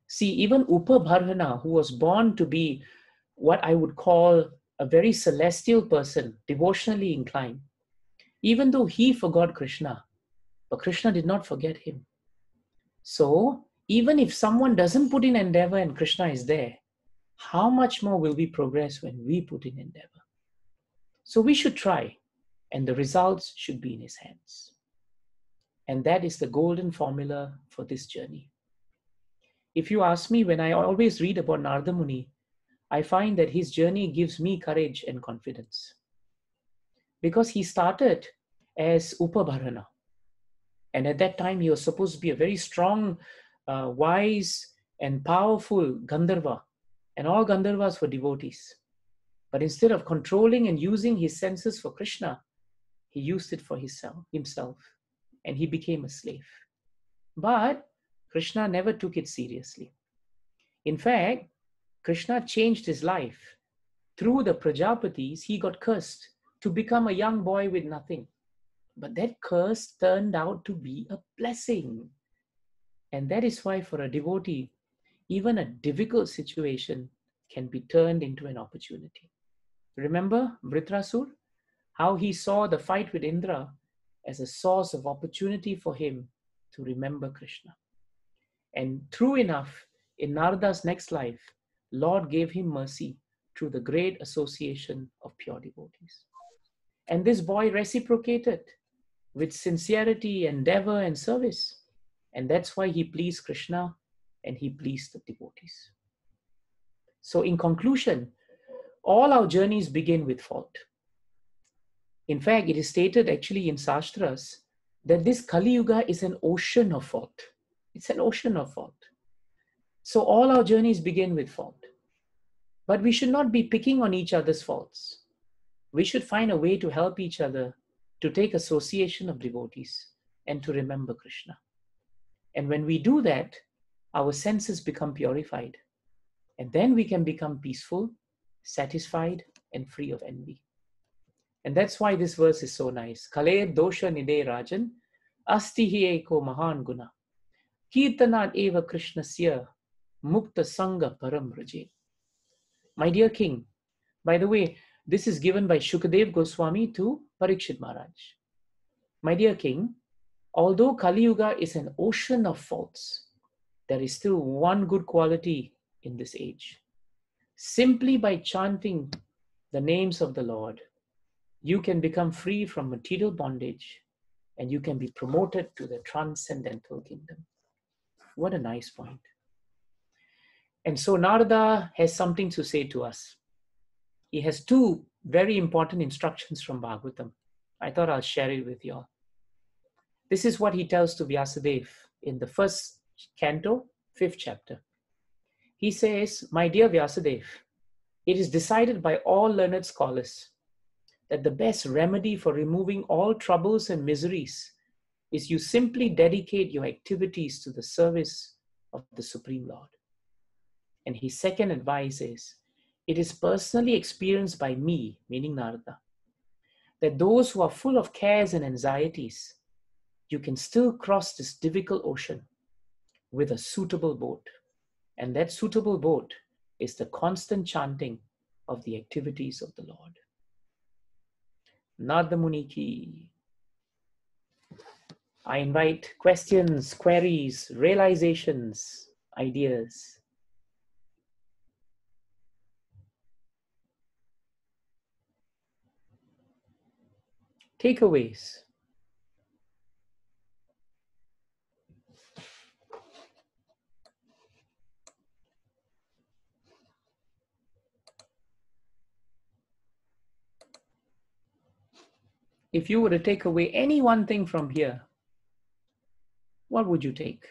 See, even Upabharana, who was born to be what I would call a very celestial person, devotionally inclined, even though he forgot Krishna, but Krishna did not forget him. So, even if someone doesn't put in endeavor and Krishna is there, how much more will we progress when we put in endeavor? So we should try, and the results should be in his hands. And that is the golden formula for this journey. If you ask me, when I always read about Narada Muni, I find that his journey gives me courage and confidence. Because he started as Upabharana. And at that time, he was supposed to be a very strong, wise, and powerful Gandharva. And all Gandharvas were devotees. But instead of controlling and using his senses for Krishna, he used it for himself. And he became a slave. But Krishna never took it seriously. In fact, Krishna changed his life. Through the Prajapatis, he got cursed to become a young boy with nothing. But that curse turned out to be a blessing. And that is why for a devotee, even a difficult situation can be turned into an opportunity. Remember Vritrasur? How he saw the fight with Indra as a source of opportunity for him to remember Krishna. And true enough, in Narada's next life, Lord gave him mercy through the great association of pure devotees. And this boy reciprocated with sincerity, endeavor, and service. And that's why he pleased Krishna and he pleased the devotees. So in conclusion, all our journeys begin with fault. In fact, it is stated actually in Shastras that this Kali Yuga is an ocean of fault. It's an ocean of fault. So all our journeys begin with fault. But we should not be picking on each other's faults. We should find a way to help each other to take association of devotees and to remember Krishna. And when we do that, our senses become purified. And then we can become peaceful, satisfied, and free of envy. And that's why this verse is so nice. Kale dosha nide rajan, asti hi eko mahan guna. Kirtanat eva krishnasya, mukta sangha param raje. My dear king, by the way, this is given by Shukadev Goswami to Parikshit Maharaj. My dear king, although Kali Yuga is an ocean of faults, there is still one good quality in this age. Simply by chanting the names of the Lord, you can become free from material bondage and you can be promoted to the transcendental kingdom. What a nice point. And so Narada has something to say to us. He has two very important instructions from Bhagavatam. I thought I'll share it with you all. This is what he tells to Vyasadeva in the first canto, 5th chapter. He says, my dear Vyasadeva, it is decided by all learned scholars that the best remedy for removing all troubles and miseries is you simply dedicate your activities to the service of the Supreme Lord. And his second advice is, it is personally experienced by me, meaning Narada, that those who are full of cares and anxieties, you can still cross this difficult ocean with a suitable boat. And that suitable boat is the constant chanting of the activities of the Lord. Narada Muni ki. I invite questions, queries, realizations, ideas. Takeaways. If you were to take away any one thing from here, what would you take?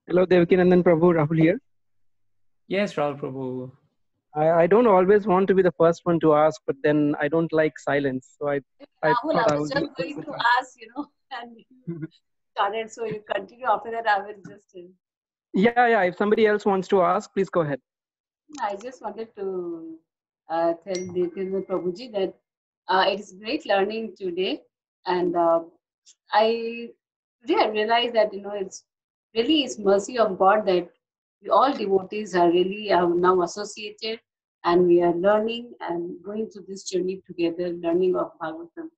Hello, Devakinandan Prabhu, Rahul here. Yes, Rahul Prabhu. I don't always want to be the first one to ask, but then I don't like silence. So I Rahul, thought I I was would just going to ask, and you started, so you continue after that. I will just. Yeah. If somebody else wants to ask, please go ahead. I just wanted to tell Devakinandan Prabhuji that it is great learning today, and I realized that it's really is mercy of God that we all devotees are really now associated, and we are learning and going through this journey together, learning of Bhagavatam.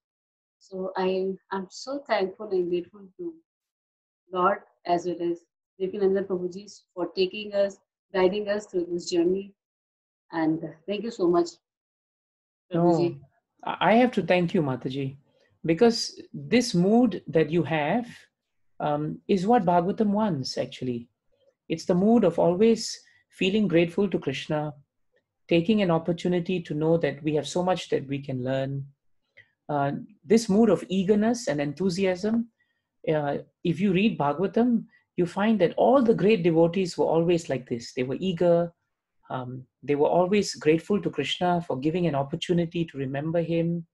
So I'm so thankful and grateful to Lord as well as Devakinandan Prabhuji for taking us, guiding us through this journey. And thank you so much, Prabhuji. No, I have to thank you, Mataji, because this mood that you have is what Bhagavatam wants, actually. It's the mood of always feeling grateful to Krishna, taking an opportunity to know that we have so much that we can learn. This mood of eagerness and enthusiasm, if you read Bhagavatam, you find that all the great devotees were always like this. They were eager. They were always grateful to Krishna for giving an opportunity to remember him.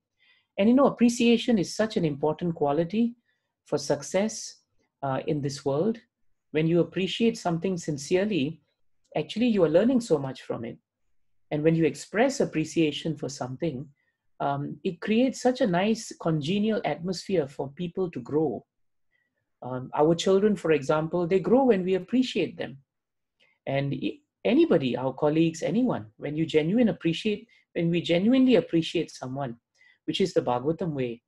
And appreciation is such an important quality for success in this world. When you appreciate something sincerely, actually you are learning so much from it. And when you express appreciation for something, it creates such a nice congenial atmosphere for people to grow. Our children, for example, they grow when we appreciate them. And anybody, our colleagues, anyone, when we genuinely appreciate someone, which is the Bhagavatam way,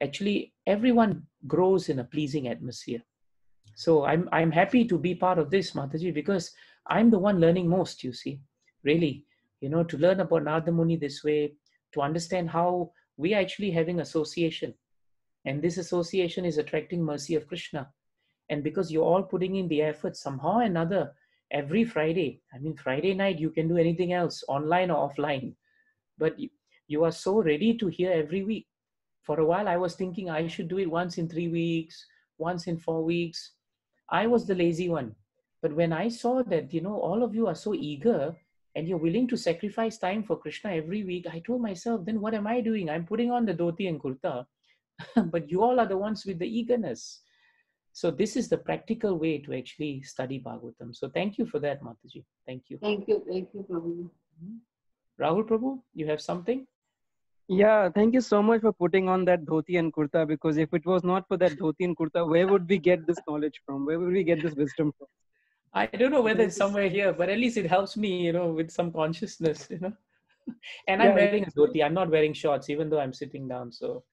actually everyone grows in a pleasing atmosphere. So I'm happy to be part of this, Mataji, because I'm the one learning most, you see, really, to learn about Narada Muni this way, to understand how we are actually having association. And this association is attracting mercy of Krishna. And because you're all putting in the effort somehow or another, every Friday, I mean, Friday night, you can do anything else, online or offline. But you are so ready to hear every week. For a while, I was thinking I should do it once in 3 weeks, once in 4 weeks. I was the lazy one. But when I saw that, all of you are so eager and you're willing to sacrifice time for Krishna every week, I told myself, then what am I doing? I'm putting on the dhoti and kurta, but you all are the ones with the eagerness. So this is the practical way to actually study Bhagavatam. So thank you for that, Mataji. Thank you. Thank you, Prabhuji. Rahul Prabhu, you have something? Yeah, thank you so much for putting on that dhoti and kurta, because if it was not for that dhoti and kurta, where would we get this knowledge from? Where would we get this wisdom from? I don't know whether it's somewhere here, but at least it helps me, with some consciousness, And I'm wearing a dhoti. I'm not wearing shorts, even though I'm sitting down. So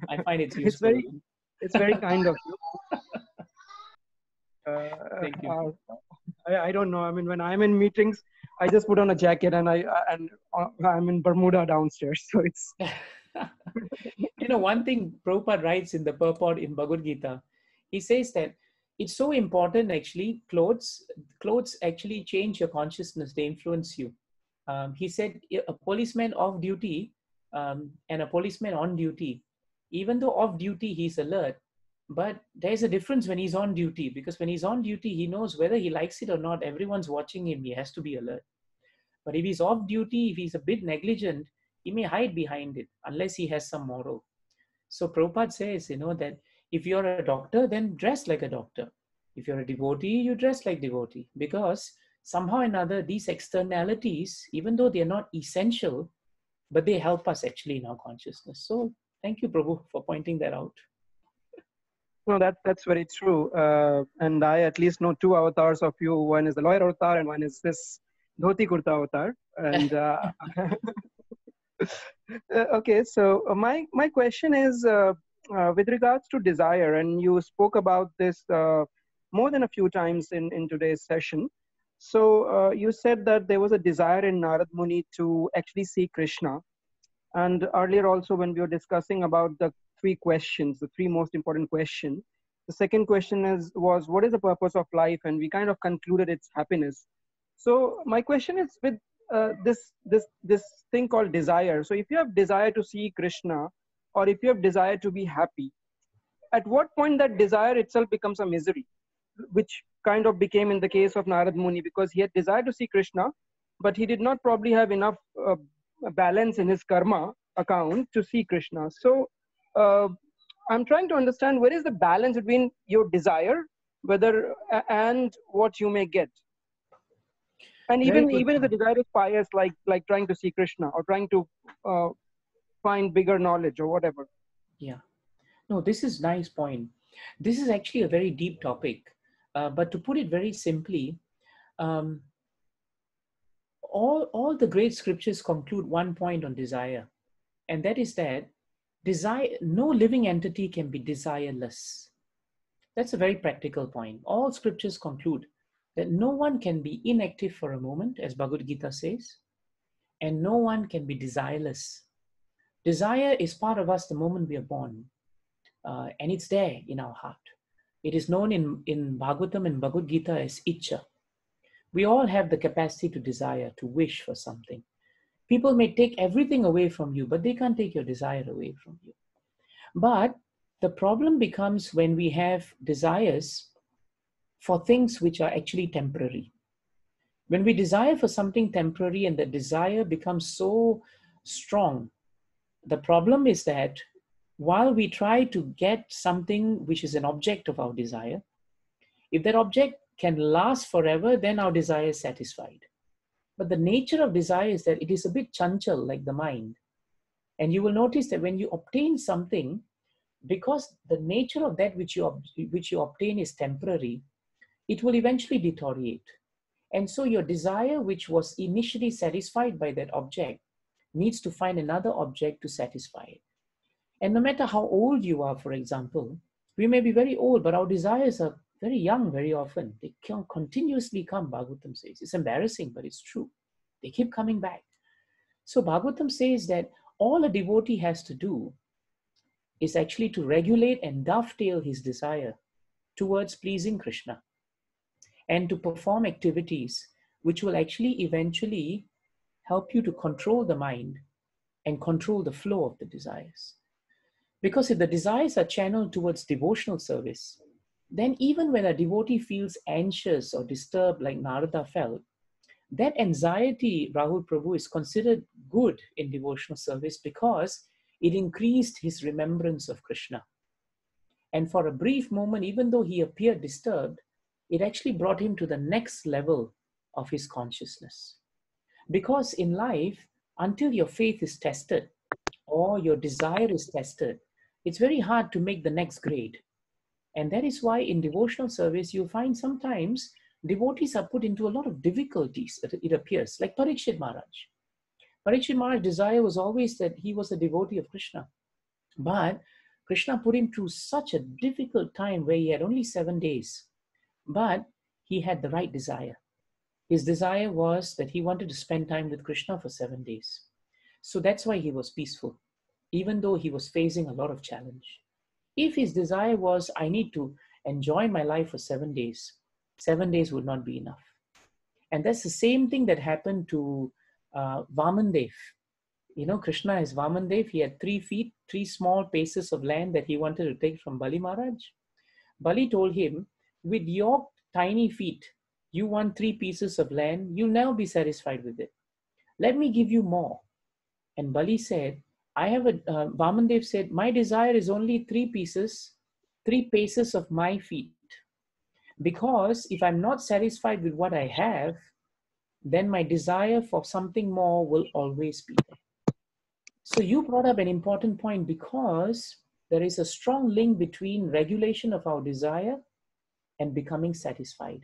I find it's useful. It's very kind of you. Thank you. I don't know. I mean, when I'm in meetings, I just put on a jacket and I'm in Bermuda downstairs. So it's. One thing Prabhupada writes in the purport in Bhagavad Gita, he says that it's so important actually, clothes actually change your consciousness, they influence you. He said a policeman off duty and a policeman on duty, even though off duty he's alert, but there's a difference when he's on duty, because when he's on duty, he knows whether he likes it or not, everyone's watching him, he has to be alert. But if he's off duty, if he's a bit negligent, he may hide behind it unless he has some moral. So Prabhupada says, that if you're a doctor, then dress like a doctor. If you're a devotee, you dress like devotee, because somehow or another, these externalities, even though they're not essential, but they help us actually in our consciousness. So thank you, Prabhu, for pointing that out. No, that's very true. And I at least know 2 avatars of you. One is the lawyer avatar and one is this dhoti kurta avatar. And okay, so my question is with regards to desire, and you spoke about this more than a few times in today's session. So you said that there was a desire in Narad Muni to actually see Krishna. And earlier also when we were discussing about the 3 questions, the 3 most important questions, the second question was what is the purpose of life? And we kind of concluded it's happiness. So my question is with this thing called desire. So if you have desire to see Krishna, or if you have desire to be happy, at what point that desire itself becomes a misery, which kind of became in the case of Narad Muni, because he had desire to see Krishna, but he did not probably have enough balance in his karma account to see Krishna. So I'm trying to understand where is the balance between your desire, and what you may get. And even if the desire is pious, like trying to see Krishna or trying to find bigger knowledge or whatever. Yeah. No, this is nice point. This is actually a very deep topic. But to put it very simply, all the great scriptures conclude one point on desire. And that is that no living entity can be desireless. That's a very practical point. All scriptures conclude that no one can be inactive for a moment, as Bhagavad Gita says, and no one can be desireless. Desire is part of us the moment we are born, and it's there in our heart. It is known in Bhagavatam and Bhagavad Gita as Ichcha. We all have the capacity to desire, to wish for something. People may take everything away from you, but they can't take your desire away from you. But the problem becomes when we have desires for things which are actually temporary. When we desire for something temporary and the desire becomes so strong, the problem is that while we try to get something which is an object of our desire, if that object can last forever, then our desire is satisfied. But the nature of desire is that it is a bit chanchal, like the mind. And you will notice that when you obtain something, because the nature of that which you obtain is temporary, it will eventually deteriorate. And so your desire, which was initially satisfied by that object, needs to find another object to satisfy it. And no matter how old you are, for example, we may be very old, but our desires are very young very often. They can continuously come, Bhagavatam says. It's embarrassing, but it's true. They keep coming back. So Bhagavatam says that all a devotee has to do is actually to regulate and dovetail his desire towards pleasing Krishna and to perform activities which will actually eventually help you to control the mind and control the flow of the desires. Because if the desires are channeled towards devotional service, then even when a devotee feels anxious or disturbed like Narada felt, that anxiety, Rahul Prabhu, is considered good in devotional service because it increased his remembrance of Krishna. And for a brief moment, even though he appeared disturbed, it actually brought him to the next level of his consciousness. Because in life, until your faith is tested or your desire is tested, it's very hard to make the next grade. And that is why in devotional service, you'll find sometimes devotees are put into a lot of difficulties, it appears, like Parikshit Maharaj. Parikshit Maharaj's desire was always that he was a devotee of Krishna. But Krishna put him through such a difficult time where he had only 7 days. But he had the right desire. His desire was that he wanted to spend time with Krishna for 7 days. So that's why he was peaceful, even though he was facing a lot of challenge. If his desire was, I need to enjoy my life for 7 days, 7 days would not be enough. And that's the same thing that happened to Vamandev. You know, Krishna is Vamandev. He had 3 feet, 3 small pieces of land that he wanted to take from Bali Maharaj. Bali told him, with your tiny feet, you want 3 pieces of land, you'll never be satisfied with it. Let me give you more. And Bali said, Vamandev said, my desire is only 3 paces of my feet. Because if I'm not satisfied with what I have, then my desire for something more will always be there. So you brought up an important point because there is a strong link between regulation of our desire and becoming satisfied.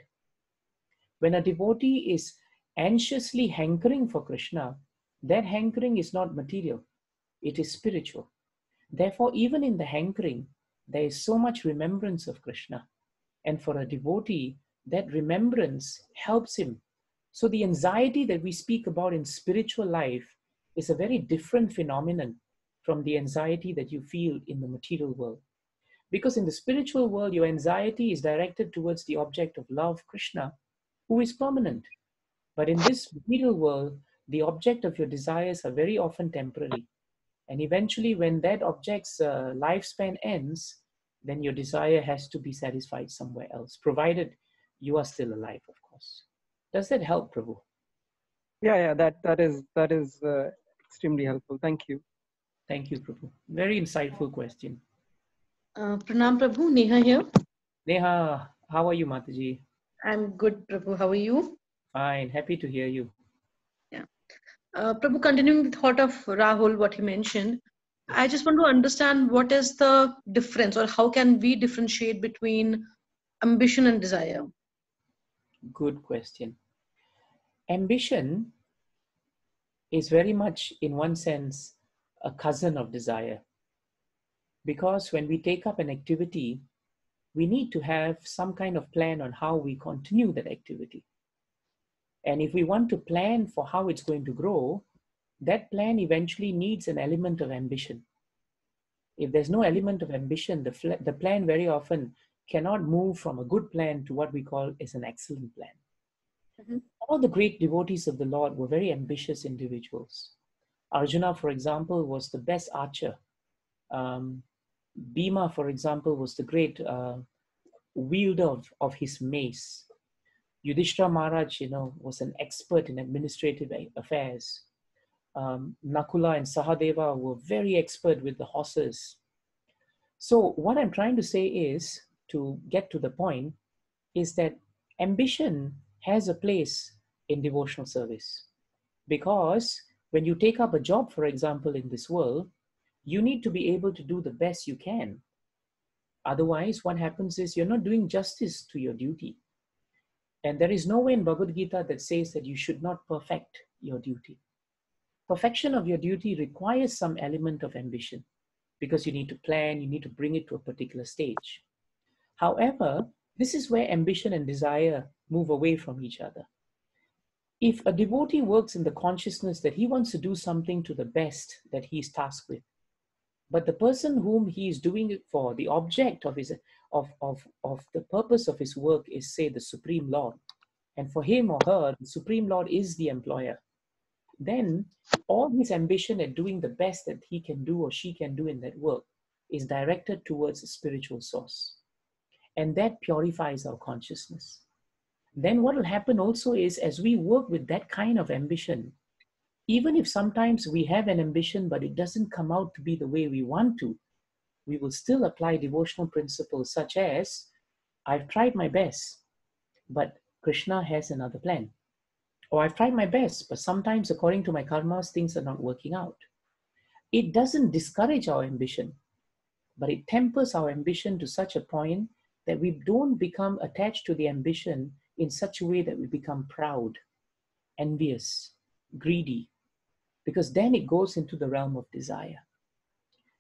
When a devotee is anxiously hankering for Krishna, that hankering is not material, it is spiritual. Therefore, even in the hankering, there is so much remembrance of Krishna. And for a devotee, that remembrance helps him. So the anxiety that we speak about in spiritual life is a very different phenomenon from the anxiety that you feel in the material world. Because in the spiritual world, your anxiety is directed towards the object of love, Krishna, who is permanent. But in this material world, the object of your desires are very often temporary. And eventually, when that object's lifespan ends, then your desire has to be satisfied somewhere else, provided you are still alive, of course. Does that help, Prabhu? Yeah, that is extremely helpful. Thank you. Thank you, Prabhu. Very insightful question. Pranam Prabhu, Neha here. Neha, how are you, Mataji? I'm good, Prabhu. How are you? Fine, happy to hear you. Yeah. Prabhu, continuing the thought of Rahul, what he mentioned, I just want to understand what is the difference or how can we differentiate between ambition and desire? Good question. Ambition is very much, in one sense, a cousin of desire. Because when we take up an activity, we need to have some kind of plan on how we continue that activity. And if we want to plan for how it's going to grow, that plan eventually needs an element of ambition. If there's no element of ambition, the plan very often cannot move from a good plan to what we call is an excellent plan. Mm-hmm. All the great devotees of the Lord were very ambitious individuals. Arjuna, for example, was the best archer. Bhima, for example, was the great wielder of his mace. Yudhishthira Maharaj, was an expert in administrative affairs. Nakula and Sahadeva were very expert with the horses. So what I'm trying to say is, to get to the point, is that ambition has a place in devotional service. Because when you take up a job, for example, in this world, you need to be able to do the best you can. Otherwise, what happens is you're not doing justice to your duty. And there is no way in Bhagavad Gita that says that you should not perfect your duty. Perfection of your duty requires some element of ambition. because you need to plan, you need to bring it to a particular stage. However, this is where ambition and desire move away from each other. If a devotee works in the consciousness that he wants to do something to the best that he is tasked with, but the person whom he is doing it for, the object of the purpose of his work is, say, the Supreme Lord, and for him or her, the Supreme Lord is the employer, then all his ambition at doing the best that he can do or she can do in that work is directed towards a spiritual source. And that purifies our consciousness. Then what will happen also is, as we work with that kind of ambition, even if sometimes we have an ambition, but it doesn't come out to be the way we want to, we will still apply devotional principles such as, I've tried my best, but Krishna has another plan. Or I've tried my best, but sometimes according to my karmas, things are not working out. It doesn't discourage our ambition, but it tempers our ambition to such a point that we don't become attached to the ambition in such a way that we become proud, envious, greedy, because then it goes into the realm of desire.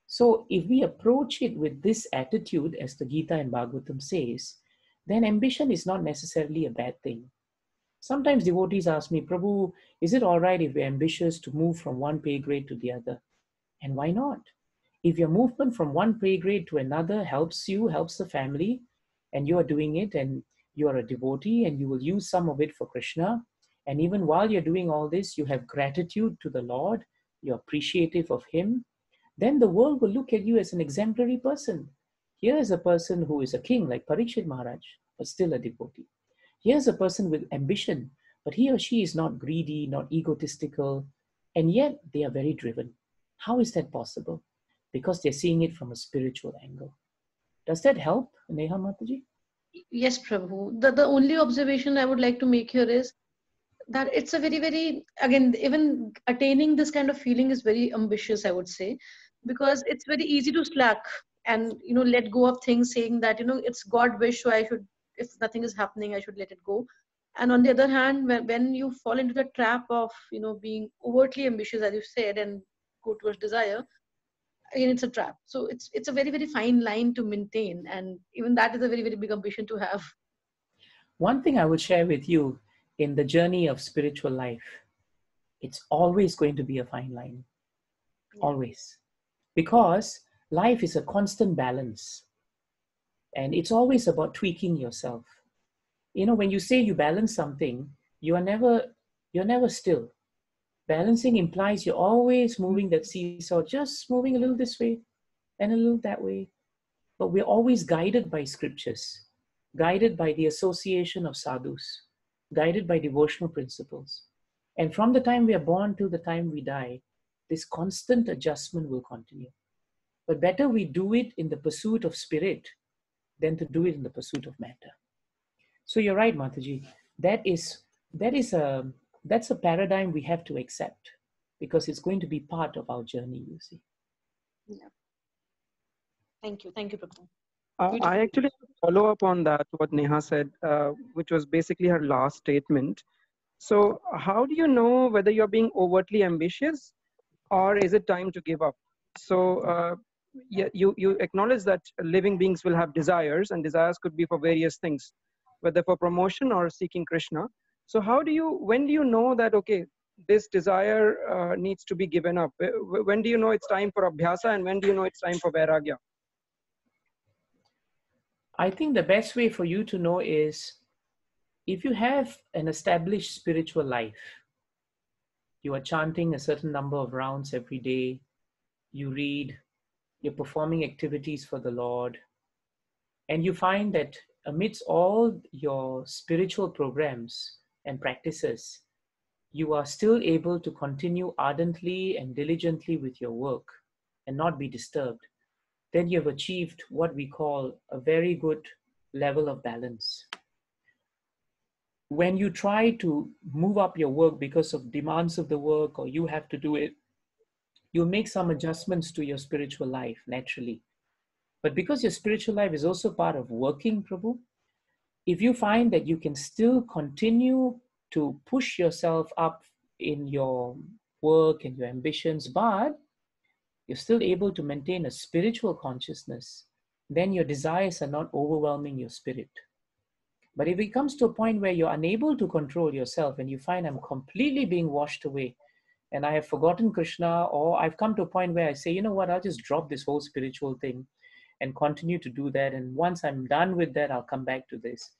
So if we approach it with this attitude, as the Gita and Bhagavatam says, then ambition is not necessarily a bad thing. Sometimes devotees ask me, Prabhu, is it all right if we're ambitious to move from one pay grade to the other? And why not? If your movement from one pay grade to another helps you, helps the family, and you are doing it, and you are a devotee, and you will use some of it for Krishna, and even while you're doing all this, you have gratitude to the Lord, you're appreciative of Him, then the world will look at you as an exemplary person. Here is a person who is a king, like Parikshit Maharaj, but still a devotee. Here's a person with ambition, but he or she is not greedy, not egotistical, and yet they are very driven. How is that possible? Because they're seeing it from a spiritual angle. Does that help, Neha Mataji? Yes, Prabhu. The only observation I would like to make here is that it's a very, very, again, even attaining this kind of feeling is very ambitious, I would say, because it's very easy to slack and, let go of things, saying that, it's God wish, so I should, if nothing is happening, I should let it go. And on the other hand, when you fall into the trap of, being overtly ambitious, as you said, and go towards desire, again, it's a trap. So it's a very, very fine line to maintain. And even that is a very, very big ambition to have. One thing I would share with you in the journey of spiritual life, it's always going to be a fine line. Always. Because life is a constant balance. And it's always about tweaking yourself. When you say you balance something, you're never still. Balancing implies you're always moving that seesaw, just moving a little this way and a little that way. But we're always guided by scriptures, guided by the association of sadhus, guided by devotional principles. And from the time we are born till the time we die, this constant adjustment will continue. But better we do it in the pursuit of spirit than to do it in the pursuit of matter. So you're right, Mataji. That's a paradigm we have to accept, because it's going to be part of our journey, you see. Yeah. Thank you, Prabhu. I actually follow up on that, what Neha said, which was basically her last statement. So how do you know whether you're being overtly ambitious, or is it time to give up? So you acknowledge that living beings will have desires, and desires could be for various things, whether for promotion or seeking Krishna. So when do you know that, okay, this desire needs to be given up? When do you know it's time for abhyasa, and when do you know it's time for vairagya? I think the best way for you to know is, if you have an established spiritual life, you are chanting a certain number of rounds every day, you read, you're performing activities for the Lord, and you find that amidst all your spiritual programs and practices, you are still able to continue ardently and diligently with your work and not be disturbed, then you have achieved what we call a very good level of balance. When you try to move up your work because of demands of the work, or you have to do it, you make some adjustments to your spiritual life naturally. But because your spiritual life is also part of working, Prabhu, if you find that you can still continue to push yourself up in your work and your ambitions, but you're still able to maintain a spiritual consciousness, then your desires are not overwhelming your spirit. But if it comes to a point where you're unable to control yourself and you find I'm completely being washed away and I have forgotten Krishna, or I've come to a point where I say, you know what, I'll just drop this whole spiritual thing and continue to do that. And once I'm done with that, I'll come back to this.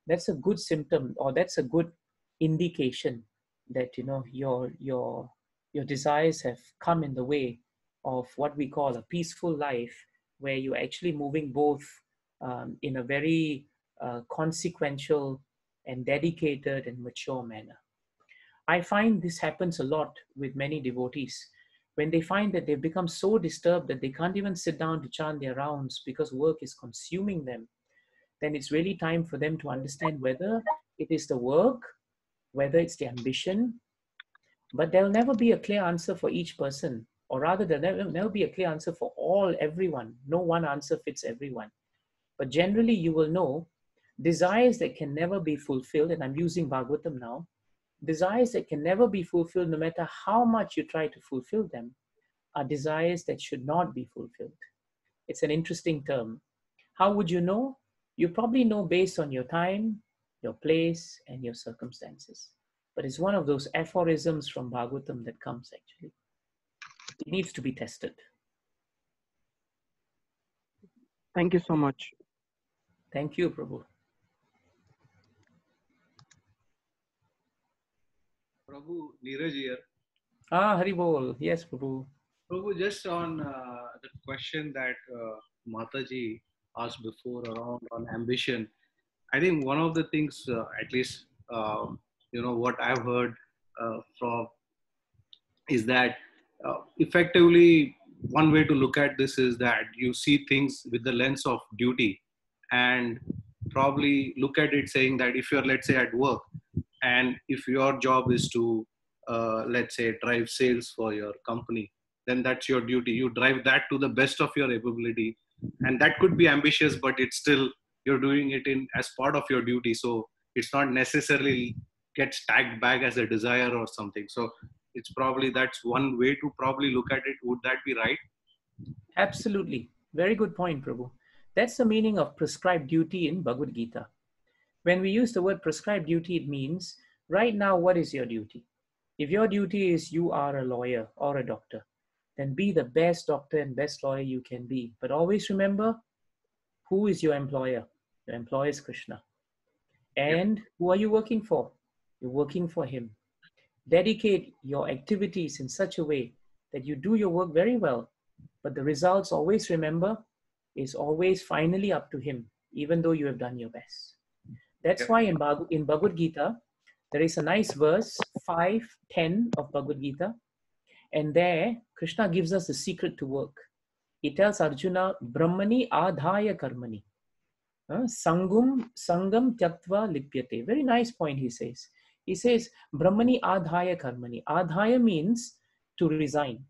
That's a good symptom, or that's a good indication that, you know, your desires have come in the way of what we call a peaceful life, where you're actually moving both in a very consequential and dedicated and mature manner. I find this happens a lot with many devotees. When they find that they've become so disturbed that they can't even sit down to chant their rounds because work is consuming them, then it's really time for them to understand whether it is the work, whether it's the ambition. But there'll never be a clear answer for each person, or rather there'll never be a clear answer for everyone. No one answer fits everyone. But generally you will know desires that can never be fulfilled, and I'm using Bhagavatam now, desires that can never be fulfilled no matter how much you try to fulfill them are desires that should not be fulfilled. It's an interesting term. How would you know? You probably know based on your time, your place, and your circumstances. But it's one of those aphorisms from Bhagavatam that comes actually. It needs to be tested. Thank you so much. Thank you, Prabhu. Prabhu, Neeraj here. Hari Bol. Yes, Prabhu. Prabhu, just on the question that Mataji asked before around on ambition, I think one of the things, at least, what I've heard from is that effectively one way to look at this is that you see things with the lens of duty, and probably look at it saying that if you're, let's say, at work, and if your job is to, let's say, drive sales for your company, then that's your duty. You drive that to the best of your ability. And that could be ambitious, but it's still, you're doing it as part of your duty. So it's not necessarily gets tagged back as a desire or something. So it's probably, that's one way to probably look at it. Would that be right? Absolutely. Very good point, Prabhu. That's the meaning of prescribed duty in Bhagavad Gita. When we use the word prescribed duty, it means right now, what is your duty? If your duty is you are a lawyer or a doctor, then be the best doctor and best lawyer you can be. But always remember, who is your employer? Your employer is Krishna. And who are you working for? You're working for him. Dedicate your activities in such a way that you do your work very well. But the results, always remember, is always finally up to him, even though you have done your best. That's why in Bhagavad Gita, there is a nice verse, 5:10 of Bhagavad Gita. And there, Krishna gives us the secret to work. He tells Arjuna, Brahmani adhaya karmani. Sangam tyaktva lipyate. Very nice point he says. He says, Brahmani adhaya karmani. Adhaya means to resign.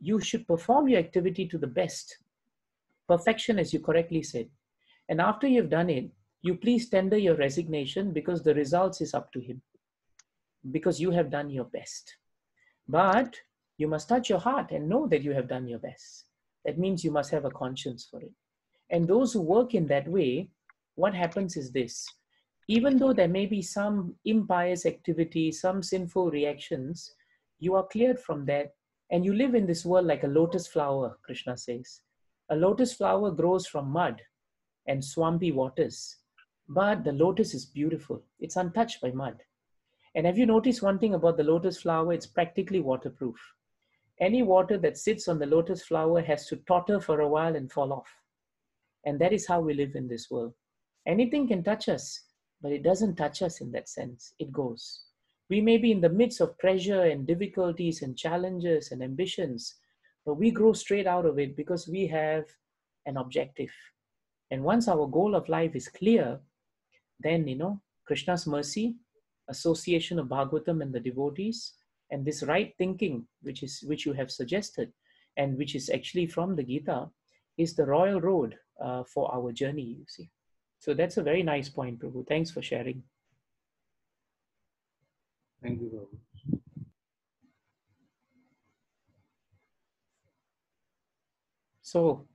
You should perform your activity to the best. Perfection, as you correctly said. And after you've done it, you please tender your resignation, because the results is up to him. Because you have done your best. But you must touch your heart and know that you have done your best. That means you must have a conscience for it. And those who work in that way, what happens is this. Even though there may be some impious activity, some sinful reactions, you are cleared from that. And you live in this world like a lotus flower, Krishna says. A lotus flower grows from mud and swampy waters. But the lotus is beautiful. It's untouched by mud. And have you noticed one thing about the lotus flower? It's practically waterproof. Any water that sits on the lotus flower has to totter for a while and fall off. And that is how we live in this world. Anything can touch us, but it doesn't touch us in that sense. It goes. We may be in the midst of pressure and difficulties and challenges and ambitions, but we grow straight out of it because we have an objective. And once our goal of life is clear, then, Krishna's mercy, association of Bhagavatam and the devotees, and this right thinking, which you have suggested, and which is actually from the Gita, is the royal road for our journey, you see. So that's a very nice point, Prabhu. Thanks for sharing. Thank you, Prabhu. So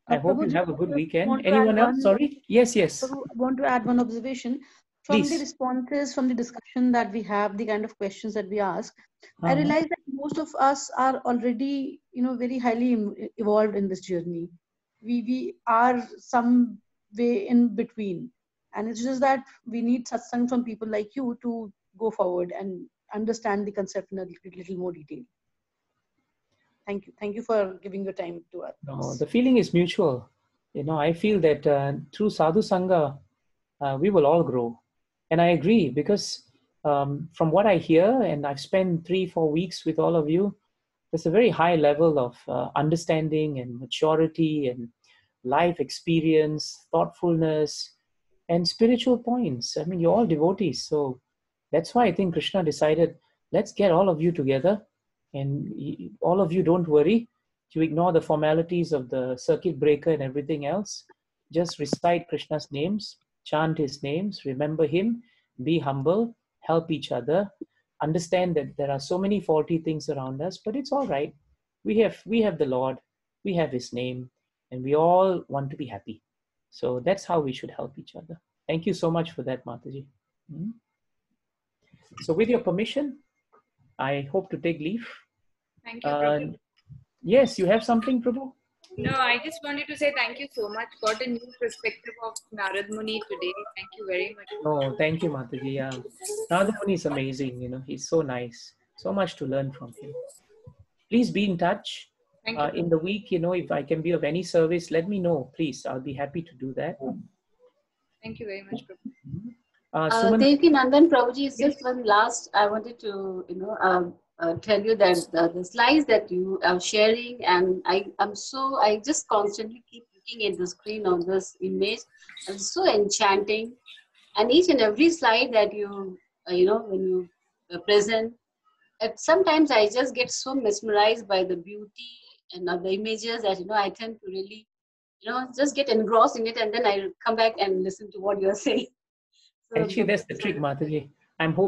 I hope you Prabhuji, have a good I weekend. want to add Anyone else? one- Sorry? Yes, yes. Prabhu, I want to add one observation. From the Please. responses, from the discussion that we have, the kind of questions that we ask, I Uh-huh. realize that most of us are already, very highly evolved in this journey. We are some way in between, and it's just that we need satsang from people like you to go forward and understand the concept in a little more detail. Thank you for giving your time to us. No, the feeling is mutual. I feel that through Sadhu Sangha, we will all grow. And I agree because from what I hear, and I've spent 3-4 weeks with all of you, there's a very high level of understanding and maturity and life experience, thoughtfulness, and spiritual points. I mean, you're all devotees. So that's why I think Krishna decided, let's get all of you together. And all of you, don't worry. You ignore the formalities of the circuit breaker and everything else. Just recite Krishna's names, chant his names, remember him, be humble, help each other, understand that there are so many faulty things around us, but it's all right. We have the Lord, we have his name, and we all want to be happy. So that's how we should help each other. Thank you so much for that, Mataji. So with your permission, I hope to take leave. Thank you, Prabhu. Yes, you have something, Prabhu? No, I just wanted to say thank you so much. Got a new perspective of Narad Muni today. Thank you very much. Oh, thank you, Mataji. Yeah. Narad Muni is amazing. He's so nice. So much to learn from him. Please be in touch. Thank you. In the week, if I can be of any service, let me know, please. I'll be happy to do that. Thank you very much, Prabhu. Suman, Devaki Nandan Prabhuji, is just one last, I wanted to, tell you that the slides that you are sharing, and I just constantly keep looking at the screen of this image. It's so enchanting. And each and every slide that you, when you present, sometimes I just get so mesmerized by the beauty and the images that, I tend to really, just get engrossed in it, and then I come back and listen to what you're saying. So, actually, that's the trick, Mataji.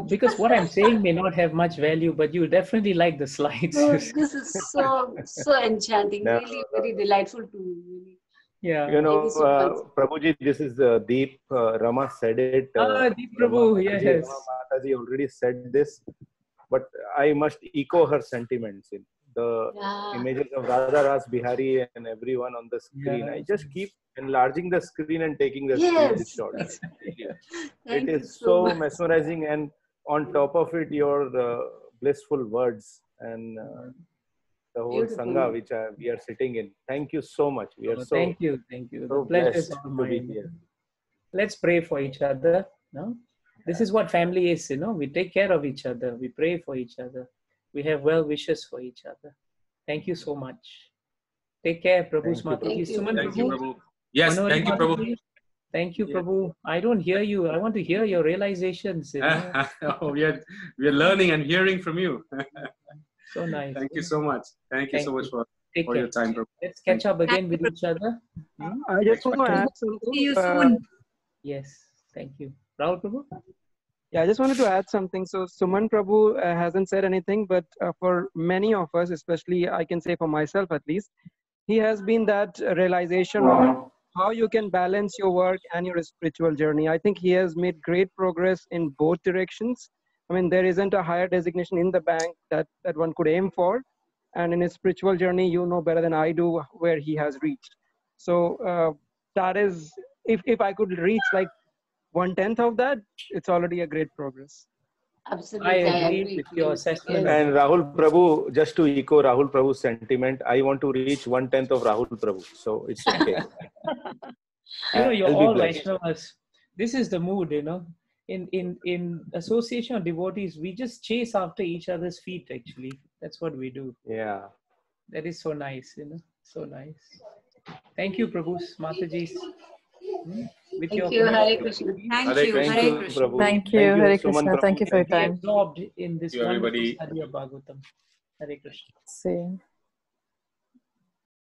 Because what I'm saying may not have much value, but you definitely like the slides. So this is so enchanting, really very delightful to really. Yeah. Prabhuji, this is Deep. Rama said it. Deep Prabhu, yes. Mataji already said this, but I must echo her sentiments in the images of Radha Ras Bihari and everyone on the screen. I just keep enlarging the screen and taking the screenshots. It is so mesmerizing, and on top of it, your blissful words and the whole Sangha which we are sitting in. Thank you so much. We are thank you. So the pleasure is blessed all to be mine. here. Let's pray for each other. No? This is what family is, We take care of each other. We pray for each other. We have well wishes for each other. Thank you so much. Take care, Prabhu. Thank you, Prabhu. Yes, thank you, Prabhu. Thank you, Prabhu. I don't hear you. I want to hear your realizations. We are learning and hearing from you. So nice. Thank you so much. Thank you so much for your time, Prabhu. Let's catch up again with each other. I just want to add something. See you soon. Yes, thank you. Rahul Prabhu? Yeah, I just wanted to add something. So Suman Prabhu hasn't said anything, but for many of us, especially I can say for myself at least, he has been that realization of how you can balance your work and your spiritual journey. I think he has made great progress in both directions. I mean, there isn't a higher designation in the bank that one could aim for. And in his spiritual journey, you know better than I do where he has reached. So that is, if I could reach like 1/10 of that, it's already a great progress. Absolutely, I agree with your assessment. Yes. And Rahul Prabhu, just to echo Rahul Prabhu's sentiment, I want to reach 1/10 of Rahul Prabhu. So it's okay. You're all Vaishnavas. This is the mood, In association of devotees, we just chase after each other's feet, actually. That's what we do. Yeah. That is so nice, So nice. Thank you, Prabhu's, Mataji's. Thank you, Hare Krishna. Thank you, Hare Krishna. Thank you, Hare Krishna. Thank you for your Be time. absorbed in this wonderful everybody. study of Bhagavatam. Hare Krishna. Same.